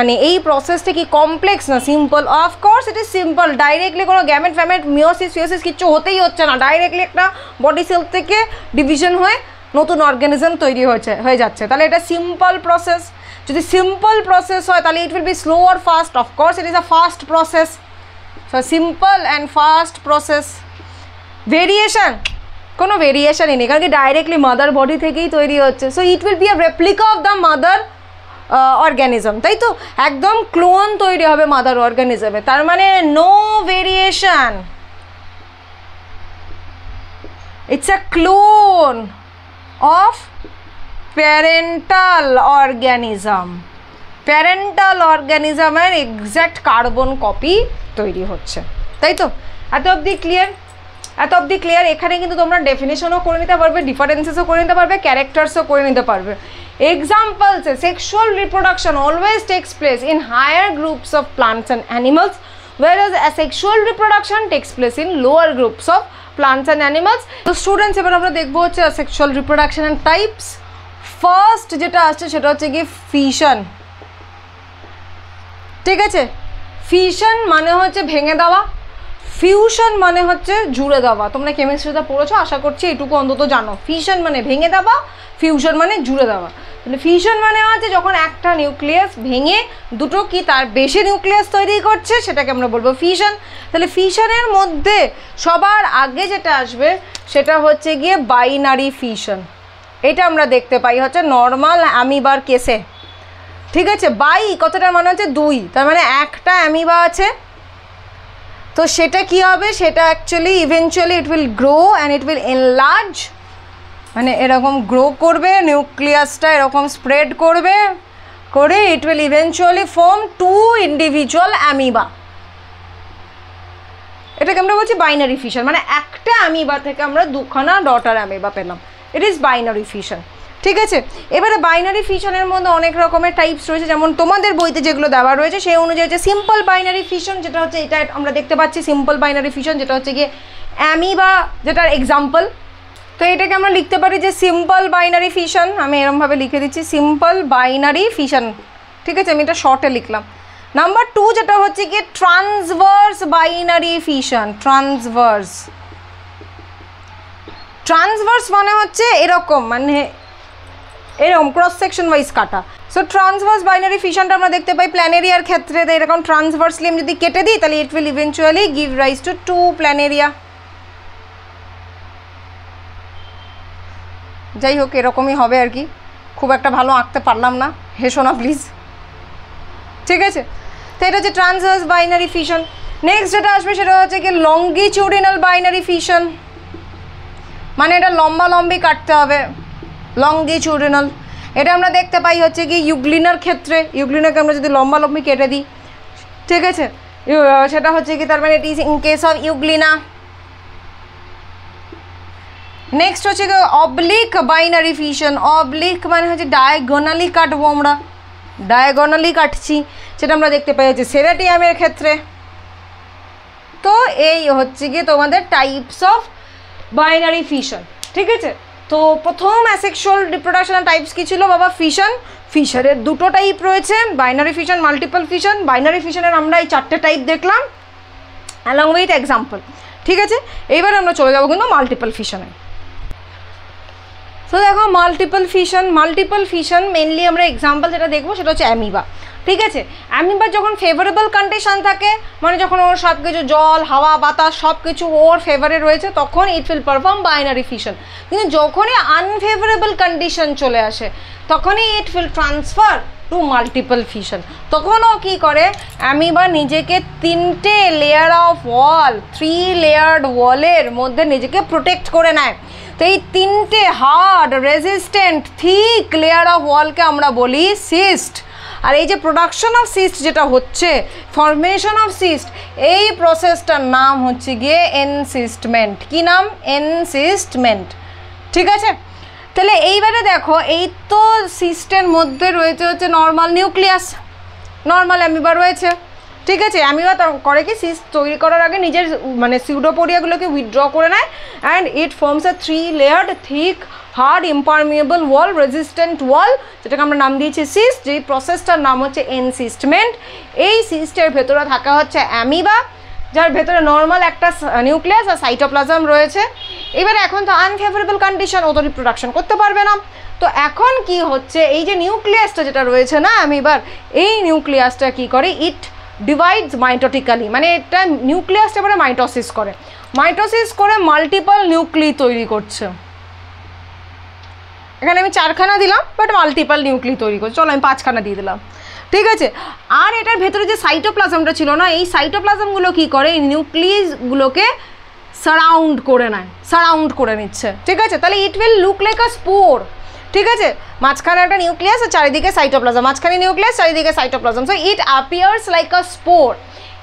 মানে এই প্রসেসটা কি কমপ্লেক্স না simple? Of course it is simple. Directly কোনো গ্যামেট ফ্যামেট মিওসিস ফিওসিস কিচ্ছু হতেই হচ্ছে না, ডাইরেক্টলি একটা বডি সেল থেকে ডিভিশন হয়ে নতুন অর্গানিজম তৈরি হয়ে যাচ্ছে। তাহলে এটা সিম্পল প্রসেস। যদি সিম্পল প্রসেস হয় তাহলে ইট উইল বি স্লো আর fast? Of course it is a fast process. So simple and fast process. Variation, কোনো ভেরিয়েশনই নেই, কারণ কি ডাইরেক্টলি মাদার বডি থেকেই তৈরি হচ্ছে। So it will be a replica of the mother organism, তাই তো? একদম ক্লোন তৈরি হবে মাদার অর্গানিজমে, তার মানে no variation, it's a clone of parental organism. Parental অর্গানিজমের এক্স্যাক্ট কার্বন কপি তৈরি হচ্ছে, তাই তো? এত অবধি ক্লিয়ার? এত অবধি ক্লিয়ার? এখানে কিন্তু তোমরা ডেফিনেশনও করে নিতে পারবে, ডিফারেন্সেসও করে নিতে পারবে, ক্যারেক্টার্সও করে নিতে পারবে। Examples: sexual reproduction always takes place in higher groups of plants and animals, whereas asexual reproduction takes place in lower groups of plants and animals. So students, এবার আমরা দেখবো হচ্ছে asexual reproduction and types. First যেটা আসছে সেটা হচ্ছে কি fission, ঠিক আছে? ফিশন মানে হচ্ছে ভেঙে দেওয়া, ফিউশন মানে হচ্ছে জুড়ে দেওয়া। তোমরা কেমিস্ট্রিতে পড়েছো, আশা করছি এটুকু অন্তত জানো। ফিশন মানে ভেঙে দেওয়া, ফিউশন মানে জুড়ে দেওয়া। তাহলে ফিউশন মানে হচ্ছে যখন একটা নিউক্লিয়াস ভেঙে দুটো কি তার বেশি নিউক্লিয়াস তৈরি করছে, সেটাকে আমরা বলবো ফিশন। তাহলে ফিশনের মধ্যে সবার আগে যেটা আসবে সেটা হচ্ছে গিয়ে বাইনারি ফিশন। এটা আমরা দেখতে পাই হচ্ছে নর্মাল অ্যামিবার কেসে, ঠিক আছে? বাই কতটা মানে হচ্ছে দুই, তার মানে একটা অ্যামিবা আছে, তো সেটা কি হবে, সেটা actually eventually it will grow and it will enlarge, মানে এরকম গ্রো করবে, নিউক্লিয়াসটা এরকম স্প্রেড করবে, করে it will eventually form two individual amoeba. এটাকে আমরা বলছি বাইনারি ফিশন, মানে একটা অ্যামিবা থেকে আমরা দুখানা ডটার অ্যামিবা পেলাম। ইট ইজ বাইনারি ফিশন, ঠিক আছে? এবারে বাইনারি ফিশনের মধ্যে অনেক রকমের টাইপস রয়েছে, যেমন তোমাদের বইতে যেগুলো দেওয়া রয়েছে সেই অনুযায়ী হচ্ছে সিম্পল বাইনারি ফিশন, যেটা হচ্ছে এটা আমরা দেখতে পাচ্ছি সিম্পল বাইনারি ফিশন, যেটা হচ্ছে গিয়ে অ্যামিবা, যেটার এক্সাম্পল। তো এটাকে আমরা লিখতে পারি যে সিম্পল বাইনারি ফিশন, আমি এরমভাবে লিখে দিচ্ছি সিম্পল বাইনারি ফিশন, ঠিক আছে? আমি এটা শর্টে লিখলাম। নাম্বার 2 যেটা হচ্ছে গিয়ে transverse binary fission. Transverse, transverse মানে হচ্ছে এরকম, মানে এরকম ক্রস সেকশন ওয়াইজ কাটা। সো ট্রান্সভার্স বাইনারি ফিশনটা আমরা দেখতে পাই প্ল্যানেরিয়ার ক্ষেত্রে, এরকম ট্রান্সভার্সলি আমি যদি কেটে দিই তাহলে it will eventually give rise to 2 planaria. যাই হোক, এরকমই হবে আর কি, খুব একটা ভালো আঁকতে পারলাম না, হেসো না প্লিজ, ঠিক আছে? তো এটা হচ্ছে ট্রান্সভার্স বাইনারি ফিশন। নেক্সট যেটা আসবে সেটা হচ্ছে কি লঙ্গিটিউডিনাল বাইনারি ফিশন, মানে এটা লম্বা লম্বি কাটতে হবে, লঙ্গিটিউডিনাল। এটা আমরা দেখতে পাই হচ্ছে কি ইউগ্লিনার ক্ষেত্রে, ইউগ্লিনাকে আমরা যদি লম্বা লম্বি কেটে দিই, ঠিক আছে, সেটা হচ্ছে কি তার মানে it is in case of euglena. Next হচ্ছে কি অবলিক বাইনারি ফিশন। অবলিক মানে হচ্ছে ডায়াগোনালি কাটবো আমরা, ডায়াগোনালি কাটছি, সেটা আমরা দেখতে পাই হচ্ছে সেরাটিয়ামের ক্ষেত্রে। তো এই হচ্ছে গিয়ে তোমাদের টাইপস অফ বাইনারি ফিশন, ঠিক আছে? তো প্রথম অ্যাসেক্সুয়াল রিপ্রোডাকশন টাইপস কী ছিল বাবা? ফিশন। ফিশনের দুটো টাইপ রয়েছে, binary fission, multiple fission. Binary ফিশনের আমরা এই 4টে টাইপ দেখলাম অ্যালং উইথ এক্সাম্পল, ঠিক আছে, এইবার আমরা চলে যাবো কিন্তু মাল্টিপল ফিশনে। তো দেখো মাল্টিপল ফিশন মেনলি আমরা এক্সাম্পল যেটা দেখবো সেটা হচ্ছে অ্যামিবা। ঠিক আছে, অ্যামিবার যখন ফেভারেবল কন্ডিশন থাকে, মানে যখন ওর সব কিছু জল হাওয়া বাতাস সব কিছু ওর ফেভারে রয়েছে, তখন it will perform binary fission. কিন্তু যখনই আনফেভারেবল কন্ডিশন চলে আসে তখনই it will transfer to multiple fission. তখনও কি করে, অ্যামিবা নিজেকে 3টে লেয়ার অফ ওয়াল, 3 লেয়ার্ড ওয়ালের মধ্যে নিজেকে প্রোটেক্ট করে নেয়। তো এই 3টে hard resistant thick layer of ওয়ালকে আমরা বলি সিস্ট। আর এই যে প্রোডাকশন অফ সিস্ট যেটা হচ্ছে, ফরমেশন অফ সিস্ট, এই প্রসেসটার নাম হচ্ছে গিয়ে এনসিস্টমেন্ট। কি নাম? এনসিস্টমেন্ট। ঠিক আছে, তাহলে এইবারে দেখো, এই তো সিস্টের মধ্যে রয়েছে হচ্ছে নর্মাল নিউক্লিয়াস, নর্মাল অ্যামিবা রয়েছে। ঠিক আছে, অ্যামিবা করে কি, সিস্ট তৈরি করার আগে নিজের মানে সিউডোপোডিয়াগুলোকে উইথড্র করে নেয় and it forms a 3 layered thick hard impermeable wall, resistant wall, যেটাকে আমরা নাম দিয়েছি সিস্ট। যেই প্রসেসটার নাম হচ্ছে এনসিস্টমেন্ট। এই সিস্টের ভেতরে থাকা হচ্ছে অ্যামিবা, যার ভেতরে নর্মাল একটা নিউক্লিয়াস আর সাইটোপ্লাজম রয়েছে। এবারে এখন তো আনফেভারেবল কন্ডিশন, ও তো রিপ্রোডাকশন করতে পারবে না। তো এখন কি হচ্ছে, এই যে নিউক্লিয়াসটা যেটা রয়েছে না অ্যামিবার, এই নিউক্লিয়াসটা কি করে, ইট ডিভাইডস মাইটোটিক্যালি, মানে এটা নিউক্লিয়াসটা এবারে মাইটোসিস করে, মাইটোসিস করে মাল্টিপল নিউক্লি তৈরি করছে। এখানে আমি 4খানা দিলাম, বাট মাল্টিপল নিউক্লি তৈরি করছে, চলো আমি 5খানা দিয়ে দিলাম। ঠিক আছে, আর এটার ভেতরে যে সাইটোপ্লাজমটা ছিল না, এই সাইটোপ্লাজমগুলো কি করে, এই নিউক্লিয়াসগুলোকে সারাউন্ড করে নেয়, সারাউন্ড করে নিচ্ছে। ঠিক আছে, তাহলে it will look like a spore. ঠিক আছে, মাঝখানে একটা নিউক্লিয়াস আর চারিদিকে সাইটোপ্লাজম, মাঝখানে নিউক্লিয়াস চারিদিকে cytoplasm, so it appears like a spore.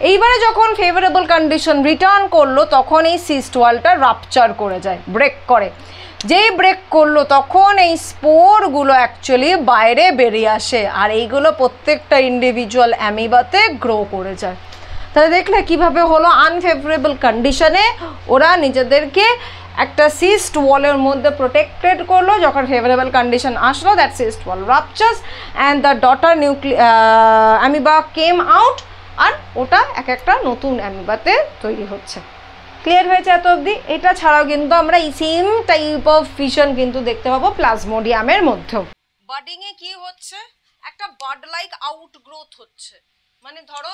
এইবারে যখন ফেভারেবল কন্ডিশন রিটার্ন করলো, তখন এই সিস্ট ওয়ালটা রাপচার করে যায়, ব্রেক করে। যেই ব্রেক করলো তখন এই স্পোরগুলো অ্যাকচুয়ালি বাইরে বেরিয়ে আসে, আর এইগুলো প্রত্যেকটা ইন্ডিভিজুয়াল অ্যামিবাতে গ্রো করে যায়। তাহলে দেখলে কিভাবে হলো, আনফেভারেবল কন্ডিশনে ওরা নিজেদেরকে একটা সিস্ট ওয়ালের মধ্যে প্রোটেক্টেড করলো, যখন ফেভারেবল কন্ডিশন আসলো that cyst wall ruptures and the daughter amoeba came out, আর ওটা এক একটা নতুন অ্যামিবাতে তৈরি হচ্ছে। ক্লিয়ার হয়েছে এত অবধি? এটা ছাড়াও কিন্তু আমরা এই সেম টাইপ অফ ফিশন কিন্তু দেখতে পাবো প্লাজমোডিয়ামের মধ্যেও। বাডিং এ কি হচ্ছে, একটা বাড লাইক আউটগ্রোথ হচ্ছে। মানে ধরো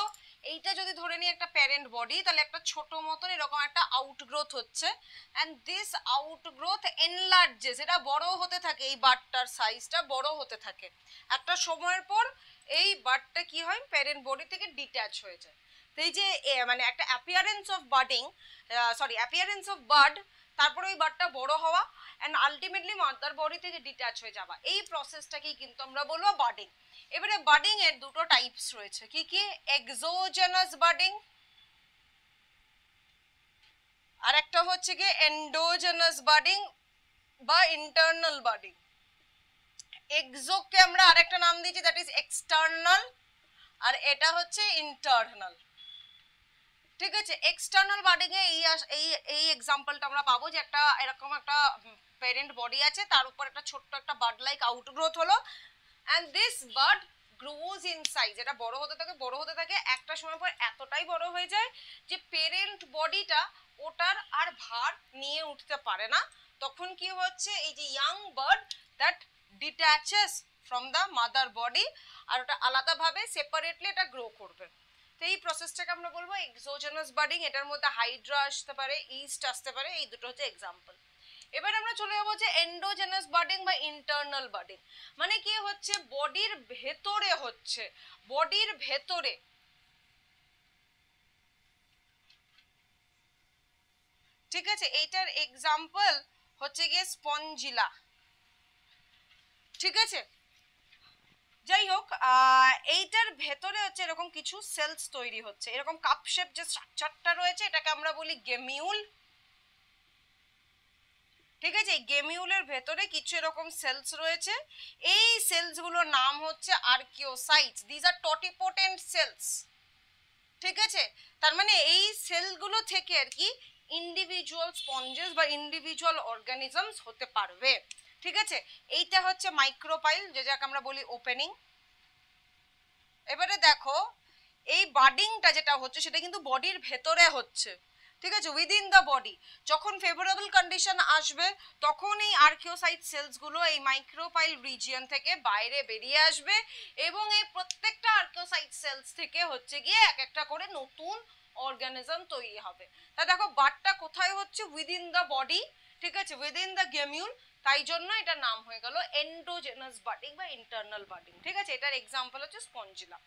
এইটা যদি ধরে নিই একটা প্যারেন্ট বডি, তাহলে একটা ছোট মতন এরকম একটা আউটগ্রোথ হচ্ছে, অ্যান্ড দিস আউটগ্রোথ এনলার্জেস, এটা বড় হতে থাকে, এই বাডটার সাইজটা বড় হতে থাকে। একটা সময়ের পর এই বাডটা কি হয়, প্যারেন্ট বডি থেকে ডিট্যাচ হয়ে যায়। তো এই যে মানে একটা appearance of budding, appearance of bud, তারপরে ওই বাডটা বড় হওয়া অ্যান্ড আলটিমেটলি মাদার বডি থেকে ডিট্যাচ হয়ে যাওয়া, এই প্রসেসটাকেই কিন্তু আমরা বলবো বাডিং। এবারে বাডিং এর দুটো টাইপস রয়েছে, কি কি, এক্সোজেনাস বাডিং আর একটা হচ্ছে কি এন্ডোজেনাস বাডিং বা ইন্টারনাল বাডিং। এক্সোকে আমরা আরেকটা নাম দিয়েছি, দ্যাট ইজ এক্সটার্নাল, আর এটা হচ্ছে ইন্টারনাল। ঠিক আছে, এক্সটার্নাল বাডিং এ এই এক্সাম্পলটা আমরা পাবো যে একটা এরকম একটা প্যারেন্ট বডি আছে, তার উপর একটা ছোট্ট একটা বাড লাইক আউটগ্রোথ হলো, and this bud grows in size, এটা বড় হতে থাকে, একটা সময় পর এতটাই বড় হয়ে যায় যে প্যারেন্ট বডিটা ওটার আর ভার নিয়ে উঠতে পারে না। তখন কি হচ্ছে, এই যে young bird that detaches from the mother body, আর ওটা আলাদাভাবে সেপারেটলি এটা গ্রো করবে। তো এই প্রসেসটাকে আমরা বলবো এক্সোজেনাস বাডিং। এটার মধ্যে হাইড্রা আসতে পারে, ইস্ট আসতে পারে, এই দুটো হচ্ছে এক্সাম্পল। এবার আমরা চলে যাবো যে এন্ডোজেনাস বাডিং বা ইন্টারনাল বাডিং, মানে কি হচ্ছে, বডির ভেতরে হচ্ছে, বডির ভেতরে। ঠিক আছে, এইটার এক্সাম্পল হচ্ছে গিয়ে স্পঞ্জিলা। ঠিক আছে, যাই হোক, এইটার ভেতরে হচ্ছে এরকম কিছু সেলস তৈরি হচ্ছে, এরকম কাপ শেপ যে স্ট্রাকচারটা রয়েছে এটাকে আমরা বলি গেমিউল। ঠিক আছে, এই গেমিউলের ভেতরে কিছু এরকম সেলস রয়েছে, এই সেলসগুলোর নাম হচ্ছে আর্কিওসাইটস। This R টোটিপোটেন্ট sales. ঠিক আছে, তার মানে এই সেলগুলো থেকে আর কি ইন্ডিভিজুয়াল স্পঞ্জেস বা ইন্ডিভিজুয়াল অর্গানিজমস হতে পারবে। ঠিক আছে, এইটা হচ্ছে মাইক্রোপাইল, যাকে আমরা বলি ওপেনিং। এবারে দেখো এই বাডিংটা যেটা হচ্ছে সেটা কিন্তু বডির ভেতরে হচ্ছে, ঠিক আছে, উইদিন দ্য বডি। যখন ফেভারেবল কন্ডিশন আসবে তখন এই আর্কিওসাইট সেলসগুলো এই মাইক্রোপাইল রিজিয়ন থেকে বাইরে বেরিয়ে আসবে এবং এই প্রত্যেকটা আর্কিওসাইট সেলস থেকে হচ্ছে গিয়ে এক একটা করে নতুন অর্গানিজম তৈরি হবে। তা দেখো বাটটা কোথায় হচ্ছে, উইদিন দ্য বডি, ঠিক আছে, উইদিন দ্য গেমিউল, তাই জন্য এটার নাম হয়ে গেল এন্ডোজেনাস বাডিং বা ইন্টারনাল বাডিং। ঠিক আছে, এটার এক্সাম্পল হচ্ছে স্পঞ্জিলা।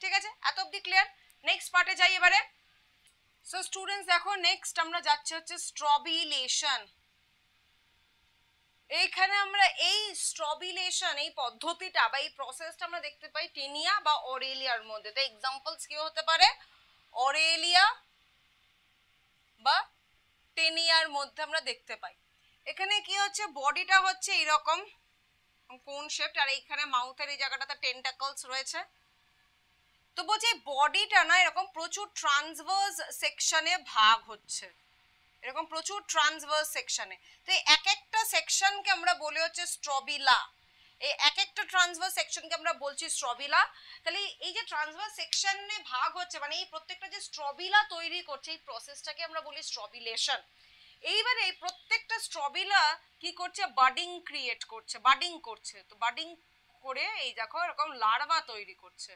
ঠিক আছে, এত অবধি ক্লিয়ার? নেক্সট পার্টে যাই এবারে। সো স্টুডেন্টস দেখো নেক্সট আমরা যাচ্ছি হচ্ছে স্ট্রবিলেশন। এইখানে আমরা এই স্ট্রবিলেশন এই পদ্ধতিটা বা এই প্রসেসটা আমরা দেখতে পাই টেনিয়া বা অরেলিয়ার মধ্যে। তো এক্সাম্পলস কি হতে পারে, অরেলিয়া বা টেনিয়ার মধ্যে আমরা দেখতে পাই। এখানে কি হচ্ছে, বডিটা হচ্ছে এইরকম কোন শেপড, আর এইখানে মাউথের এই জায়গাটাতে টেন্টাকলস রয়েছে। তো বলছি বডিটা না এরকম প্রচুর ট্রান্সভার্স সেকশনে ভাগ হচ্ছে, এরকম প্রচুর ট্রান্সভার্স সেকশনে। তো এক একটা সেকশনকে আমরা বলি হচ্ছে স্ট্রবিলা, এই এক একটা ট্রান্সভার্স সেকশনকে আমরা বলছি স্ট্রবিলা। তাহলে এই যে ট্রান্সভার্স সেকশনে ভাগ হচ্ছে মানে এই প্রত্যেকটা যে স্ট্রবিলা তৈরি করছে এই প্রসেসটাকে আমরা বলি স্ট্রবিলেশন। এইবারে এই প্রত্যেকটা স্ট্রবিলা কি করছে, বাডিং ক্রিয়েট করছে, বাডিং করছে। তো বাডিং করে এই দেখো এরকম লার্ভা তৈরি করছে।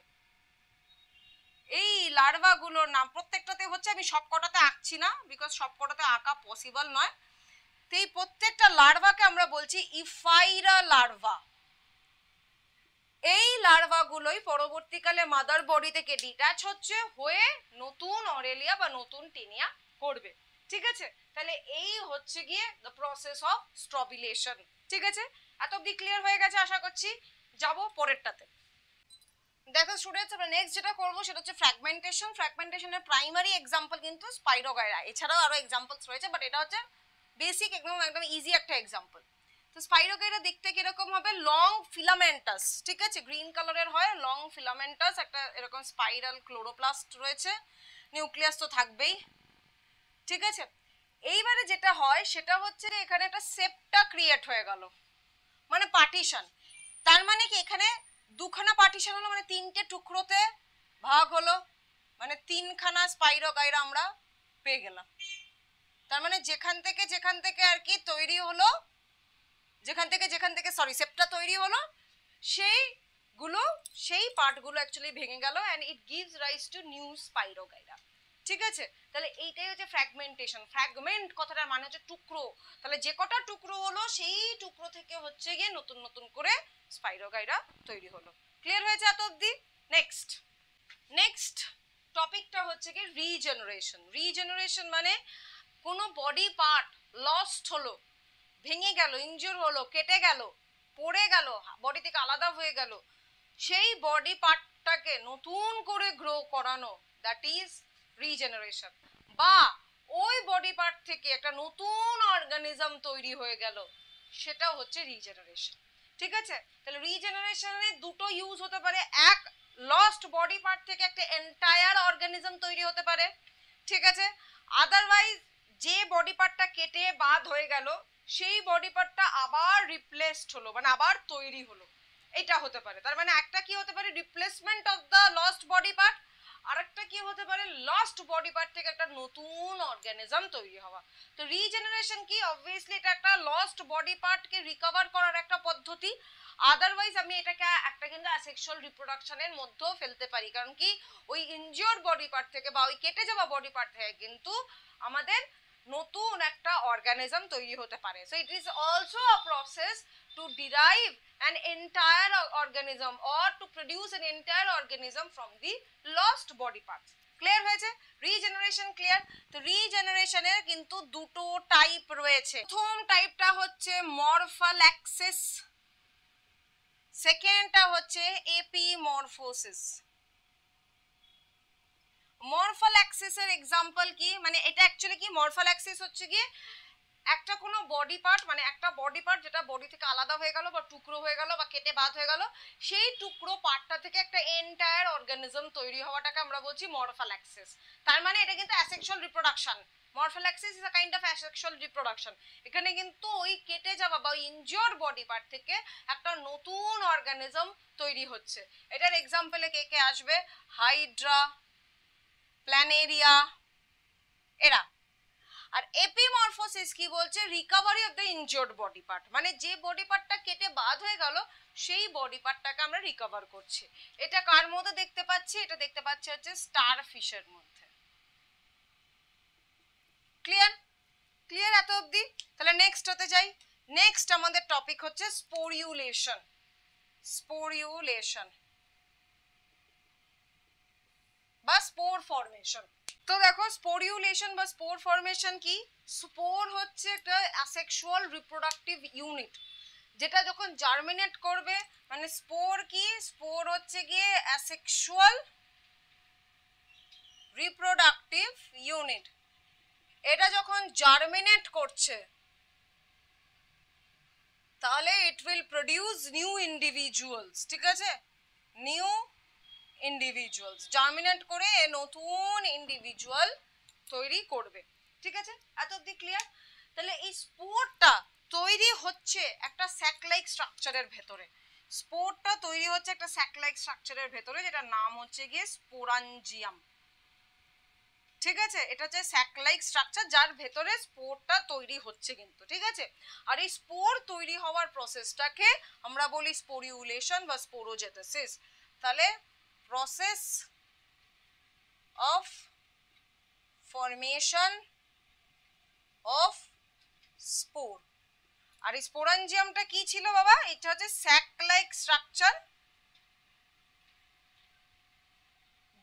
এই লার্ভাগুলোর নাম প্রত্যেকটাতে হচ্ছে, আমি সবকটাতে আঁকছি না বিকজ সবকটাতে আঁকা পসিবল নয়। তো এই প্রত্যেকটা লার্ভাকে আমরা বলছি ইফাইরা লার্ভা। এই লার্ভাগুলোই পরবর্তীকালে মাদার বডি থেকে ডিট্যাচ হচ্ছে হয়ে নতুন অরেলিয়া বা নতুন টেনিয়া করবে। ঠিক আছে, তাহলে এই হচ্ছে গিয়ে দ্য প্রসেস অফ স্ট্রবিলেশন। ঠিক আছে, এত অবধি ক্লিয়ার হয়ে গেছে আশা করছি। যাব পরেরটাতে। দেখো স্টুডেন্টস আমরা নেক্সট যেটা করবো সেটা হচ্ছে ফ্র্যাগমেন্টেশন। ফ্র্যাগমেন্টেশনের প্রাইমারি এক্সাম্পল কিন্তু স্পাইরোগাইরা, এছাড়াও আরো এক্সাম্পলস রয়েছে বাট এটা হচ্ছে বেসিক একদম একদম ইজি একটা এক্সাম্পল। তো স্পাইরোগাইরা দেখতে কিরকম হবে, লং ফিলামেন্টাস, ঠিক আছে, গ্রিন কালারের হয়, লং ফিলামেন্টাস, একটা এরকম স্পাইরাল ক্লোরোপ্লাস্ট রয়েছে, নিউক্লিয়াস তো থাকবেই। ঠিক আছে, এইবারে যেটা হয় সেটা হচ্ছে যে এখানে একটা সেপ্টা ক্রিয়েট হয়ে গেল, মানে পার্টিশন। তার মানে কি এখানে দুখানা পার্টিশন হলো, মানে তিনটে টুকরোতে ভাগ হলো, মানে তিনখানা স্পাইরোগাইরা আমরা পেয়ে গেলাম। তার মানে যেখান থেকে আর কি তৈরি হলো, যেখান থেকে সরি সেপ্টা তৈরি হলো সেই পার্টগুলো অ্যাকচুয়ালি ভেঙে গেল and it gives rise to new spirogyra. ঠিক আছে, তাহলে এইটাই হচ্ছে ফ্র্যাগমেন্টেশন। ফ্র্যাগমেন্ট কথাটার মানে হচ্ছে টুকরো। তাহলে যে কটা টুকরো হলো সেই টুকরো থেকে হচ্ছে গিয়ে নতুন নতুন করে স্পাইরোগাইরা তৈরি হলো। ক্লিয়ার হয়েছে এত অবধি? নেক্সট টপিকটা হচ্ছে কি রিজেনারেশন। রিজেনারেশন মানে কোনো বডি পার্ট লস্ট হলো, ভেঙে গেল, ইনজুর হলো, কেটে গেল, পড়ে গেল, বডি থেকে আলাদা হয়ে গেল, সেই বডি পার্টটাকে নতুন করে গ্রো করানো, দ্যাট ইজ রিজেনারেশন। বা ওই বডি পার্ট থেকে একটা নতুন অর্গানিজম তৈরি হয়ে গেল, সেটাও হচ্ছে রিজেনারেশন। ঠিক আছে, তাহলে রিজেনারেশনে দুটো ইউজ হতে পারে, এক লস্ট বডি পার্ট থেকে একটা এন্টায়ার অর্গানিজম তৈরি হতে পারে। ঠিক আছে, আদারওয়াইজ যে বডি পার্টটা কেটে বাদ হয়ে গেল সেই বডি পার্টটা আবার রিপ্লেসড হলো, মানে আবার তৈরি হলো, এটা হতে পারে। তার মানে একটা কি হতে পারে, replacement of the lost body part, আর একটা কি হতে পারে, লস্ট বডি পার্ট থেকে একটা নতুন অর্গানিজম তৈরি হওয়া। তো রিজেনারেশন কি, অবভিয়াসলি এটা একটা লস্ট বডি পার্টকে রিকভার করার একটা পদ্ধতি। আদারওয়াইজ আমি এটাকে একটা কিন্তু অ্যাসেক্সুয়াল রিপ্রোডাকশনের মধ্যেও ফেলতে পারি, কারণ কি ওই ইনজিওর্ড বডি পার্ট থেকে বা ওই কেটে যাওয়া বডি পার্ট থেকে কিন্তু আমাদের নতুন একটা অর্গানিজম তৈরি হতে পারে। So it is also a process to derive an entire organism or to produce an entire organism from the lost body parts. Clear হয়েছে? Regeneration clear? তো রিজেনারেশনের কিন্তু দুটো টাইপ রয়েছে। প্রথম টাইপটা হচ্ছে মরফাল্যাক্সিস, সেকেন্ডটা হচ্ছে এপিমরফোসিস। মরফাল্যাক্সিসের এক্সাম্পল কি, মানে এটা অ্যাকচুয়ালি কি, মরফাল্যাক্সিস হচ্ছে কি একটা কোনো বডি পার্ট, মানে একটা বডি পার্ট যেটা বডি থেকে আলাদা হয়ে গেল বা টুকরো হয়ে গেল বা কেটে বাদ হয়ে গেল, সেই টুকরো পার্টটা থেকে একটা এন্টায়ার অর্গানিজম তৈরি হওয়াটাকে আমরা বলছি মরফাল্যাক্সিস। তার মানে এটা কিন্তু asexual reproduction. Morphallaxis is a kind of asexual reproduction. এখানে কিন্তু ওই কেটে যাওয়া বা ইনজিওর্ড বডি পার্ট থেকে একটা নতুন অর্গানিজম তৈরি হচ্ছে। এটার এক্সাম্পলে কে কে আসবে, হাইড্রা, প্ল্যানেরিয়া, এরা। আর এপিমরফোসিস কি বলছে, recovery of the injured body part, মানে যে বডি পার্টটা কেটে বাদ হয়ে গেল সেই বডি পার্টটাকে আমরা রিকভার করছি। এটা কার মধ্যে দেখতে পাচ্ছি, এটা দেখতে পাচ্ছি হচ্ছে স্টার ফিশের মধ্যে। ক্লিয়ার? ক্লিয়ার এত অবধি? তাহলে নেক্সট হতে যাই। নেক্সট আমাদের টপিক হচ্ছে স্পোরিউলেশন। স্পোরিউলেশন বা স্পোর ফর্মেশন। তো দেখো স্পোরিউলেশন বা স্পোর ফর্মেশন কি? স্পোর হচ্ছে একটা অ্যাসেক্সুয়াল রিপ্রোডাক্টিভ ইউনিট, যেটা যখন জার্মিনেট করবে, মানে স্পোর কি? স্পোর হচ্ছে গিয়ে অ্যাসেক্সুয়াল রিপ্রোডাক্টিভ ইউনিট। এটা যখন জার্মিনেট করছে তাহলে it will produce new individuals, ঠিক আছে? নিউ ইন্ডিভিজুয়ালস জার্মিনেট করে নতুন ইন্ডিভিজুয়াল তৈরি করবে, ঠিক আছে? এত অবধি ক্লিয়ার? তাহলে এই স্পোরটা তৈরি হচ্ছে একটা স্যাক লাইক স্ট্রাকচারের ভেতরে। স্পোরটা তৈরি হচ্ছে একটা স্যাক লাইক স্ট্রাকচারের ভেতরে, যেটার নাম হচ্ছে গিয়ে স্পোরাঞ্জিয়াম, ঠিক আছে? এটা হচ্ছে স্যাক লাইক স্ট্রাকচার যার ভেতরে স্পোরটা তৈরি হচ্ছে কিন্তু, ঠিক আছে? আর এই স্পোর তৈরি হওয়ার প্রসেসটাকে আমরা বলি স্পোরিউলেশন বা স্পোরোজেনেসিস। তাহলে process of formation of spore. আর এই স্পোরাঞ্জিয়ামটা কি ছিল বাবা? এটা হচ্ছে স্যাক লাইক স্ট্রাকচার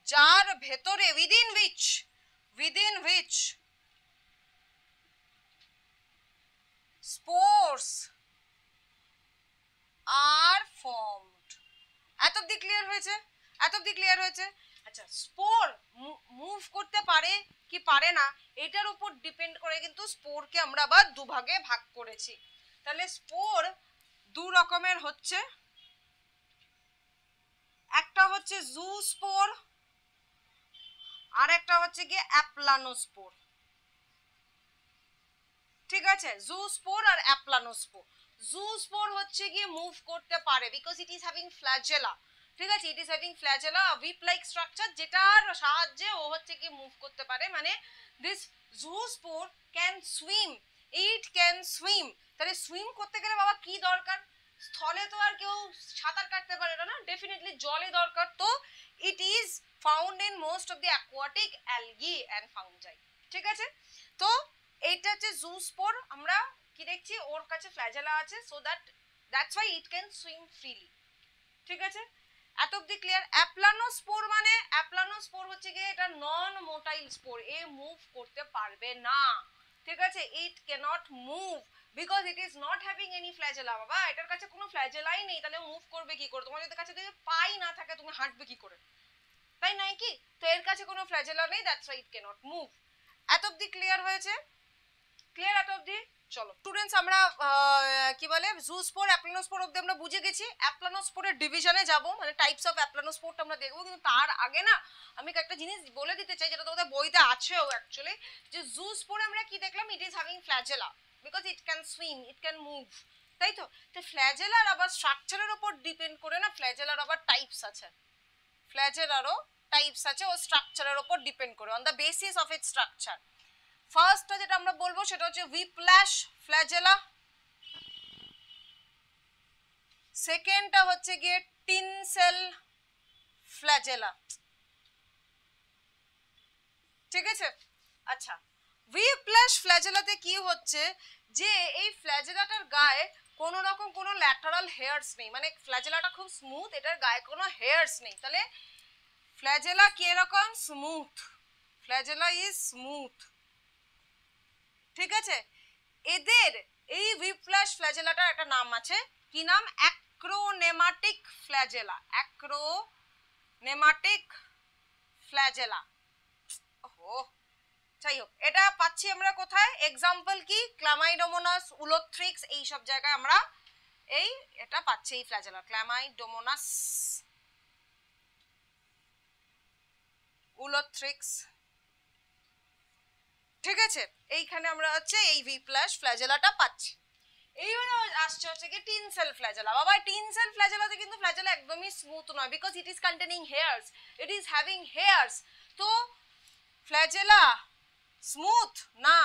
যার ভেতরে within which spores are formed। এত অবধি ক্লিয়ার হয়েছে? এত অবধি ক্লিয়ার হয়েছে? আচ্ছা, স্পোর মুভ করতে পারে কি পারে না এটার উপর ডিপেন্ড করে কিন্তু স্পোরকে আমরা আবার দুভাগে ভাগ করেছি। তাহলে স্পোর দু রকমের হচ্ছে, একটা হচ্ছে জুস্পোর আর একটা হচ্ছে কি অ্যাপ্লানোস্পোর, ঠিক আছে? জুস্পোর আর অ্যাপ্লানোস্পোর। জুস্পোর হচ্ছে কি মুভ করতে পারে because it is having flagella, ঠিক আছে? It is having flagella, whip like structure, যেটার সাহায্যে ও হচ্ছে কি মুভ করতে পারে। মানে this zoospore can swim, it can swim. তাহলে সুইম করতে গেলে বাবা কি দরকার? স্থলে তো আর কেউ সাঁতার কাটতে পারে না, ডেফিনেটলি জলে দরকার। তো it is found in most of the aquatic algae and fungi, ঠিক আছে? তো এইটা হচ্ছে জুস্পোর। আমরা কি দেখছি, ওর কাছে ফ্ল্যাজেলা আছে, so that's why it can swim freely, ঠিক আছে? এত অবধি ক্লিয়ার? অ্যাপ্লানোস্পোর মানে, অ্যাপ্লানোস্পোর হচ্ছে গিয়ে এটা নন মোটাইল স্পোর, এ মুভ করতে পারবে না, ঠিক আছে? It cannot move because it is not having any flagella. বাবা এটার কাছে কোনো ফ্ল্যাজেলাই নেই, তাহলে মুভ করবে কি করে? তোমার যদি কাছে যদি পাই না থাকে তুমি হাঁটবে কি করে, তাই নয় কি? তো এর কাছে কোনো ফ্ল্যাজেলা নেই, that's why it cannot move. এত অবধি ক্লিয়ার হয়েছে? ক্লিয়ার এত অবধি? চলো স্টুডেন্টস, আমরা কি বলে জুস্পোর অ্যাপ্লানোস্পোর অবধি আমরা বুঝে গেছি। অ্যাপ্লানোস্পোরের ডিভিশনে যাব, মানে টাইপস অফ অ্যাপ্লানোস্পোরটা আমরা দেখবো। কিন্তু তার আগে না আমি একটা জিনিস বলে দিতে চাই, যেটা তোমাদের বইতে আছেও অ্যাকচুয়ালি, যে জুস্পোরে আমরা কি দেখলাম? It is having flagella because it can swim, it can move, তাই তো? তো ফ্ল্যাজেলার আবার স্ট্রাকচারের উপর ডিপেন্ড করে না, ফ্ল্যাজেলার আবার টাইপস আছে, ফ্ল্যাজেলারও টাইপস আছে ও স্ট্রাকচারের উপর ডিপেন্ড করে, on the basis of its structure. ফার্স্টটা যেটা আমরা বলবো সেটা হচ্ছে হুইপ্ল্যাশ ফ্ল্যাজেলা, সেকেন্ডটা হচ্ছে গিয়ে টিনসেল ফ্ল্যাজেলা, ঠিক আছে? আচ্ছা, হুইপ্ল্যাশ ফ্ল্যাজেলাতে কি হচ্ছে যে এই ফ্ল্যাজেলাটার গায়ে কোনো রকম কোনো ল্যাটারাল হেয়ারস নেই, মানে ফ্ল্যাজেলাটা খুব স্মুথ, এটার গায়ে কোনো হেয়ারস নেই। তাহলে ফ্ল্যাজেলা কি এরকম স্মুথ, ফ্ল্যাজেলা ইজ স্মুথ, ঠিক আছে? এদের এই হুইপ্ল্যাশ ফ্ল্যাজেলাটার একটা নাম আছে, কি নাম? অ্যাক্রোনেমাটিক ফ্ল্যাজেলা, অ্যাক্রোনেমাটিক ফ্ল্যাজেলা। ওহো, যাই হোক, এটা পাচ্ছি আমরা কোথায়? এক্সাম্পল কি? ক্লামাইডোমোনাস, উলোথ্রিক্স, এই সব জায়গায় আমরা এটা পাচ্ছি, এই ফ্ল্যাজেলা ক্লামাইডোমোনাস, উলোথ্রিক্স, ঠিক আছে? এইখানে আমরা হচ্ছে এই হুইপ্ল্যাশ ফ্ল্যাজেলাটা পাচ্ছি। এইবারে আসছে হচ্ছে কি টিনসেল ফ্ল্যাজেলা। বাবা টিনসেল ফ্ল্যাজেলাতে কিন্তু ফ্ল্যাজেলা একদমই স্মুথ নয় because it is containing hairs, it is having hairs. তো ফ্ল্যাজেলা স্মুথ না,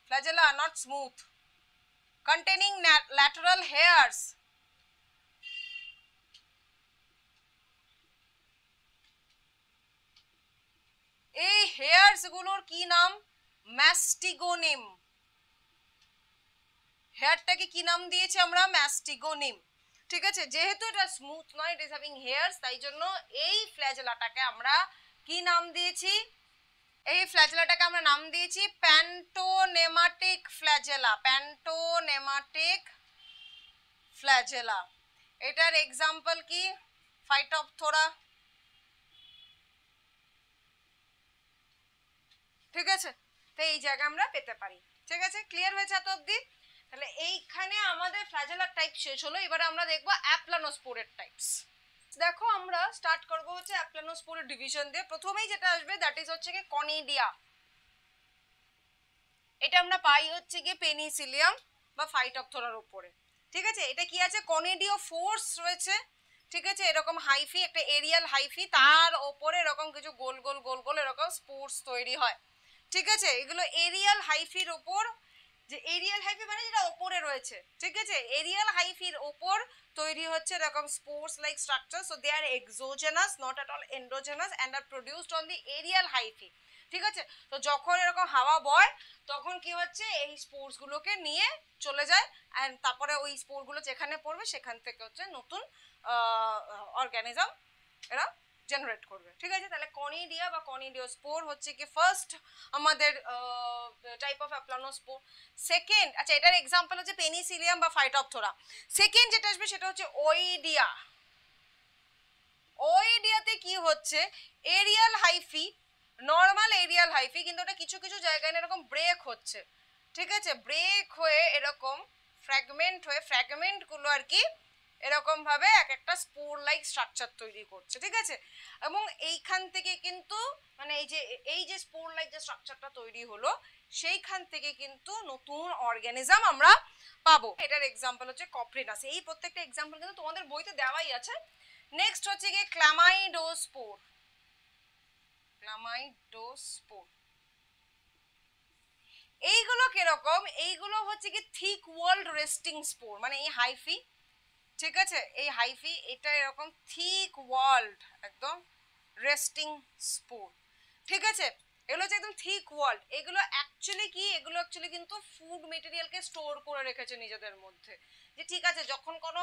flagella not smooth, containing lateral hairs. এই হেয়ারস গুলোর কি নাম? ম্যাস্টিগোনিম। হেয়ারটাকে কি নাম দিয়েছি আমরা? ম্যাস্টিগোনিম। ঠিক আছে, যেহেতু এটা স্মুথ নয়, ইট ইজ হ্যাভিং হেয়ারস, তাই জন্য এই ফ্ল্যাজেলাটাকে আমরা কি নাম দিয়েছি? এই ফ্ল্যাজেলাটাকে আমরা নাম দিয়েছি প্যান্টোনেমাটিক ফ্ল্যাজেলা। প্যান্টোনেমাটিক ফ্ল্যাজেলা। এটার এক্সাম্পল কি? ফাইটোপথোরা। ঠিক আছে, তো এই জায়গা আমরা পেতে পারি। ঠিক আছে, ক্লিয়ার হয়েছে এত অবধি? তাহলে এইখানে আমাদের ফ্ল্যাজেলার টাইপ শেষ হলো। এবারে আমরা দেখবো অ্যাপ্লানোস্পোরের টাইপস। দেখো আমরা স্টার্ট করবো হচ্ছে অ্যাপ্লানোস্পোরের ডিভিশন দিয়ে। প্রথমেই যেটা আসবে দ্যাট ইজ হচ্ছে কি কনিডিয়া। এটা আমরা পাই হচ্ছে কি পেনিসিলিয়াম বা ফাইটোপথোরার উপরে। ঠিক আছে, এটা কি আছে? কনিডিও ফোর্স রয়েছে। ঠিক আছে, এরকম হাইফি, একটা এরিয়াল হাইফি, তার ওপরে এরকম কিছু গোল গোল গোল গোল এরকম স্পোর্স তৈরি হয়। ঠিক আছে, এগুলো এরিয়াল হাইফির ওপর, যে এরিয়াল হাইফি মানে যেটা ওপরে রয়েছে, ঠিক আছে, এরিয়াল হাইফির ওপর তৈরি হচ্ছে এরকম spores like structure. So they are exogenous, not at all endogenous, and are produced on the aerial hyphae. ঠিক আছে, তো যখন এরকম হাওয়া বয় তখন কি হচ্ছে, এই স্পোর্স গুলোকে নিয়ে চলে যায়, এন্ড তারপরে ওই স্পোর গুলো যেখানে পড়বে সেখান থেকে হচ্ছে নতুন অর্গানিজম এরা জেনারেট করবে। ঠিক আছে, তাহলে কনিডিয়া বা কনিডিওস্পোর হচ্ছে কি ফার্স্ট আমাদের টাইপ অফ অ্যাপ্লানোস্পোর। সেকেন্ড, আচ্ছা এটার এক্সাম্পল হচ্ছে পেনিসিলিয়াম বা ফাইটোপথোরা। সেকেন্ড যেটা আসবে সেটা হচ্ছে ওইডিয়া। ওইডিয়াতে কি হচ্ছে, aerial hyphae, normal aerial hyphae, কিন্তু ওটা কিছু কিছু জায়গায় এরকম ব্রেক হচ্ছে। ঠিক আছে, ব্রেক হয়ে এরকম ফ্র্যাগমেন্ট হয়ে, ফ্র্যাগমেন্ট গুলো আর কি এরকম ভাবে এক একটা স্পোর লাইক স্ট্রাকচার তৈরি করছে। ঠিক আছে, এবং এইখান থেকে কিন্তু মানে এই যে স্পোর লাইক যে স্ট্রাকচারটা তৈরি হলো, সেইখান থেকে কিন্তু নতুন অর্গানিজম আমরা পাবো। এটার এক্সাম্পল হচ্ছে কপ্রিনাস। এই প্রত্যেকটা এক্সাম্পল কিন্তু তোমাদের বইতে দেওয়াই আছে। নেক্সট হচ্ছে গিয়ে ক্লামাইডোস্পোর। ক্লামাইডোস্পোর এইগুলো কিরকম? এইগুলো হচ্ছে কি থিক ওয়াল্ড রেস্টিং স্পোর, মানে এই হাইফি, ঠিক আছে, এই হাইফি এটা এরকম থিক ওয়াল্ড একদম রেস্টিং স্পোর। ঠিক আছে, এগুলো হচ্ছে একদম থিক ওয়াল্ড। এগুলো অ্যাকচুয়ালি কি, এগুলো অ্যাকচুয়ালি কিন্তু ফুড মেটেরিয়ালকে স্টোর করে রেখেছে নিজেদের মধ্যে, যে ঠিক আছে যখন কোনো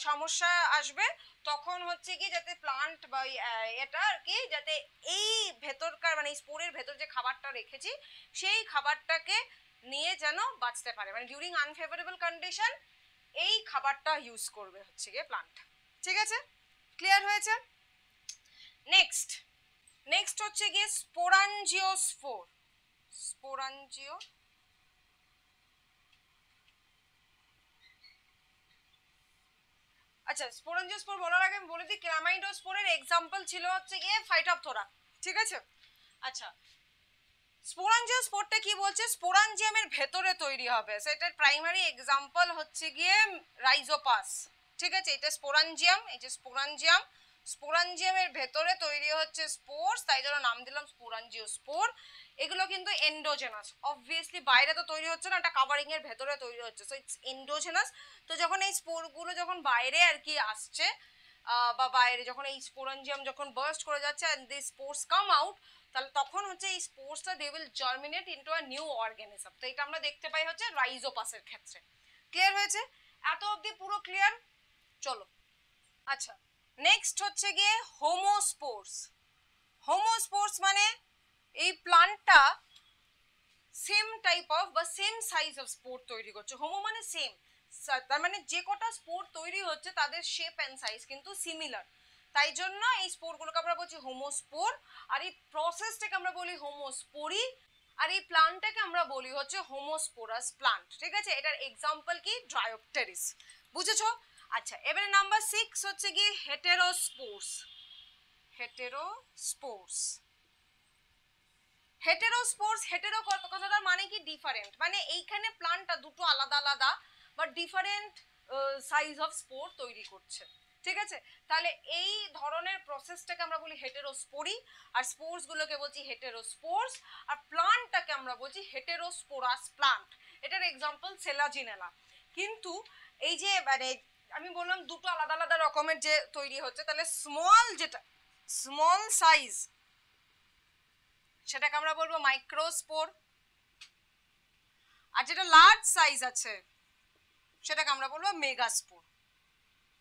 সমস্যা আসবে তখন হচ্ছে কি যাতে প্লান্ট বা এটা আর কি যাতে এই ভেতরকার মানে এই স্পোরের ভেতর যে খাবারটা রেখেছি সেই খাবারটাকে নিয়ে যেন বাঁচতে পারে, মানে ডিউরিং আনফেভারেবল কন্ডিশন এই খাবারটা ইউজ করবে হচ্ছে গিয়ে প্লান্ট। ঠিক আছে, ক্লিয়ার হয়েছে? নেক্সট নেক্সট হচ্ছে গিয়ে স্পোরাঞ্জিওস্পোর। স্পোরাঞ্জিও আচ্ছা, স্পোরাঞ্জিওস্পোর বলার আগে আমি বলে দিই ক্লামাইডোস্পোরের এক্সাম্পল ছিল হচ্ছে গিয়ে ফাইটোপথোরা। ঠিক আছে, আচ্ছা স্পোরাঞ্জিওস্পোরটা কি বলছে, স্পোরাঞ্জিয়ামের ভেতরে তৈরি হবে, সেটার প্রাইমারি এক্সাম্পল হচ্ছে গিয়ে রাইজোপাস। ঠিক আছে, এটা স্পোরাঞ্জিয়াম, এই যে স্পোরাঞ্জিয়াম, স্পোরাঞ্জিয়ামের ভেতরে তৈরি হচ্ছে স্পোর্স, তাই জন্য নাম দিলাম স্পোরাঞ্জিওস্পোর। এগুলো কিন্তু এন্ডোজেনাস, অবভিয়াসলি বাইরে তো তৈরি হচ্ছে না, এটা কাভারিং এর ভেতরে তৈরি হচ্ছে, সো ইটস এন্ডোজেনাস। তো যখন এই স্পোরগুলো যখন বাইরে আর কি আসছে বা বাইরে যখন এই স্পোরাঞ্জিয়াম যখন বার্স্ট করে যাচ্ছে and this spores come out, তাহলে তখন হচ্ছে এই স্পোর্সটা they will germinate into a new organism. তো এটা আমরা দেখতে পাই হচ্ছে রাইজোপাসের ক্ষেত্রে। ক্লিয়ার হয়েছে? এত অবধি পুরো ক্লিয়ার? চলো আচ্ছা, নেক্সট হচ্ছে গিয়ে হোমোস্পোর্স। হোমোস্পোর্স মানে এই প্লান্টটা সেম টাইপ অফ বা সেম সাইজ অফ স্পোর তৈরি করছে। হোমো মানে সেম, তার মানে যে কটা স্পোর তৈরি হচ্ছে তাদের শেপ অ্যান্ড সাইজ কিন্তু সিমিলার, তাই জন্য এই স্পোরগুলোকে আমরা বলছি হোমোস্পোর। আর এই প্রসেসটাকে আমরা বলি হোমোস্পোরি, আর এই প্লান্টটাকে আমরা বলি হচ্ছে হোমোস্পোরাস প্লান্ট। ঠিক আছে, এটার এক্সাম্পল কি ড্রায়োপটেরিস। বুঝেছো? আচ্ছা, এবারে নাম্বার 6 হচ্ছে কি হেটেরোস্পোর্স। হেটেরোস্পোর্স, হেটেরোস্পোর্স, হেটেরো কথাটার মানে কি ডিফারেন্ট, মানে এইখানে প্লান্টটা দুটো আলাদা আলাদা বা ডিফারেন্ট সাইজ অফ স্পোর তৈরি করছে। ঠিক আছে, তাহলে এই ধরনের প্রসেসটাকে আমরা বলি হেটেরোস্পোরি, আর স্পোর্স গুলোকে বলছি হেটেরোস্পোর্স, আর প্লান্টটাকে আমরা বলছি হেটেরোস্পোরাস প্লান্ট। এটার এক্সাম্পল সেলাজিনেলা। কিন্তু এই যে মানে আমি বললাম দুটো আলাদা আলাদা রকমের যে তৈরি হচ্ছে, তাহলে স্মল যেটা স্মল সাইজ সেটাকে আমরা বলবো মাইক্রোস্পোর, আর যেটা লার্জ সাইজ আছে সেটাকে আমরা বলবো মেগাস্পোর।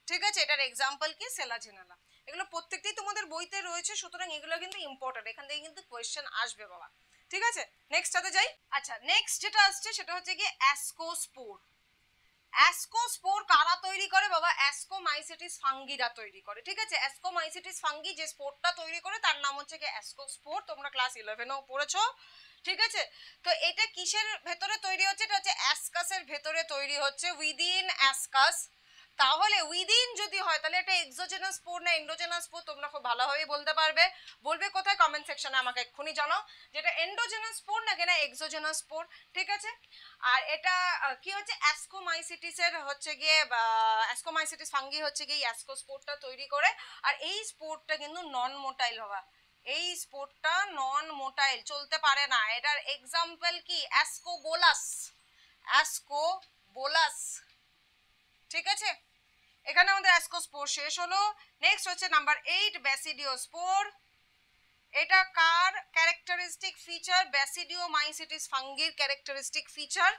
ঠিক আছে, এটার এক্সাম্পল কি সেলাজিনেলা। এগুলো প্রত্যেকটাই তোমাদের বইতে রয়েছে, সুতরাং এগুলো কিন্তু ইম্পর্টেন্ট, এখান থেকে কিন্তু কোয়েশ্চেন আসবে বাবা। ঠিক আছে, নেক্সটটাতে যাই। আচ্ছা, নেক্সট যেটা আসছে সেটা হচ্ছে কি অ্যাসকোস্পোর। অ্যাসকোস্পোর কারা তৈরি করে বাবা? অ্যাসকোমাইসিটিস ফাঙ্গিরা তৈরি করে। ঠিক আছে, অ্যাসকোমাইসিটিস ফাঙ্গি যে স্পোরটা তৈরি করে তার নাম হচ্ছে কি অ্যাসকোস্পোর, তোমরা ক্লাস 11এও পড়েছো। ঠিক আছে, তো এটা কিসের ভেতরে তৈরি হচ্ছে? এটা হচ্ছে অ্যাসকাসের ভেতরে তৈরি হচ্ছে, উইদিন অ্যাসকাস। তাহলে উইদিন যদি হয় তাহলে এটা এক্সোজেনাস স্পোর না এন্ডোজেনাস স্পোর, তোমরা খুব ভালোভাবে বলতে পারবে। বলবে কোথায়? কমেন্ট সেকশনে আমাকে এক্ষুনি জানাও যেটা এন্ডোজেনাস স্পোর নাকি না এক্সোজেনাস স্পোর। ঠিক আছে, আর এটা কি হচ্ছে অ্যাসকোমাইসিটিসের হচ্ছে গিয়ে অ্যাসকোমাইসিটিস ফাঙ্গি হচ্ছে গিয়ে অ্যাসকোস্পোরটা তৈরি করে। আর এই স্পোরটা কিন্তু নন মোটাইল হওয়া, এই স্পোরটা নন মোটাইল, চলতে পারে না। এটার এক্সাম্পল কি অ্যাসকোবোলাস, অ্যাসকোবোলাস। ঠিক আছে, এখানে আমাদের অ্যাসকোস্পোর শেষ হলো। নেক্সট হচ্ছে নাম্বার 8 ব্যাসিডিওস্পোর। এটা কার ক্যারেক্টারিস্টিক ফিচার? ব্যাসিডিওমাইসিটিস ফাঙ্গির ক্যারেক্টারিস্টিক ফিচার।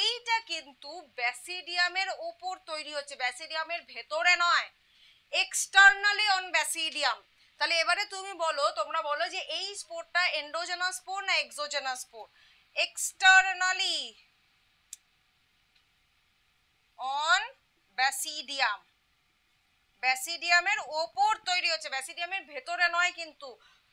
এইটা কিন্তু ব্যাসিডিয়ামের ওপর তৈরি হচ্ছে, ব্যাসিডিয়ামের ভেতরে নয়, এক্সটার্নালি অন ব্যাসিডিয়াম। তাহলে এবারে তুমি বলো, তোমরা বলো যে এই স্পোরটা এন্ডোজেনাস স্পোর না এক্সোজেনাস স্পোর? এক্সটার্নালি অন ব্যাসিডিয়াম, ব্যাসিডিয়ামের ওপর তৈরি হচ্ছে, ব্যাসিডিয়ামের ভেতরে নয় কিন্তু,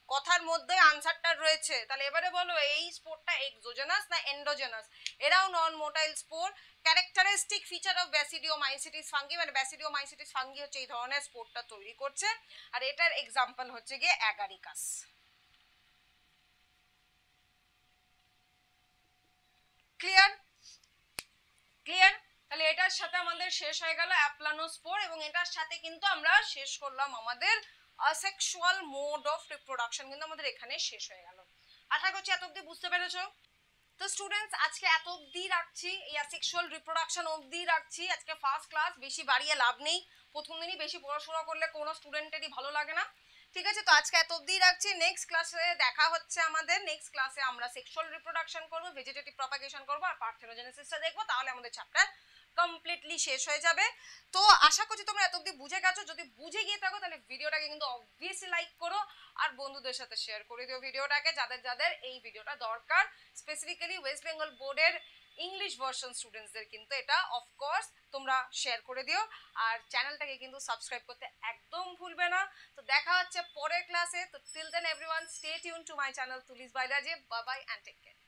কথার মধ্যে আনসারটা রয়েছে। তাহলে এবারে বলো এই স্পোরটা এক্সোজেনাস না এন্ডোজেনাস? এরাও non motile spore. Characteristic feature of basidiomycetes fungi, মানে ব্যাসিডিওমাইসিটিস ফাঙ্গি হচ্ছে এই ধরনের স্পোরটা তৈরি করছে। আর এটার এক্সাম্পল হচ্ছে গিয়ে অ্যাগারিকাস। ক্লিয়ার? ক্লিয়ার? তাহলে এটার সাথে আমাদের শেষ হয়ে গেল অ্যাপ্লানোস্পোর, এবং এটার সাথে কিন্তু আমরা শেষ করলাম আমাদের asexual mode of reproduction, কিন্তু আমাদের এখানে শেষ হয়ে গেল। আশা করছি এত অবধি বুঝতে পেরেছো। তো স্টুডেন্টস আজকে এত অবধি রাখছি, এই asexual reproduction অবধি রাখছি। আজকে ফার্স্ট ক্লাস, বেশি বাড়িয়ে লাভ নেই, প্রথম দিনই বেশি পড়াশোনা করলে কোনো স্টুডেন্টেরই ভালো লাগে না। ঠিক আছে, তো আজকে এত অবধি রাখছি। নেক্সট ক্লাসে দেখা হচ্ছে আমাদের। নেক্সট ক্লাসে আমরা সেক্সুয়াল রিপ্রোডাকশন করব, ভেজিটেটিভ প্রপাগেশন করব, আর পার্থেনোজেনেসিসটা দেখবো। তাহলে আমাদের চ্যাপ্টার কমপ্লিটলি শেষ হয়ে যাবে। তো আশা করছি তোমরা এত অবধি বুঝে গেছো। যদি বুঝে গিয়ে থাকো তাহলে ভিডিওটাকে কিন্তু অবভিয়াসলি লাইক করো, আর বন্ধুদের সাথে শেয়ার করে দিও ভিডিওটাকে, যাদের যাদের এই ভিডিওটা দরকার। স্পেসিফিক্যালি ওয়েস্ট বেঙ্গল বোর্ডের ইংলিশ ভার্সন স্টুডেন্টসদের কিন্তু এটা অফকোর্স তোমরা শেয়ার করে দিও, আর চ্যানেলটাকে কিন্তু সাবস্ক্রাইব করতে একদম ভুলবে না। তো দেখা হচ্ছে পরের ক্লাসে। তো till then everyone stay tuned to my channel Tuli's biology. Bye bye and take care.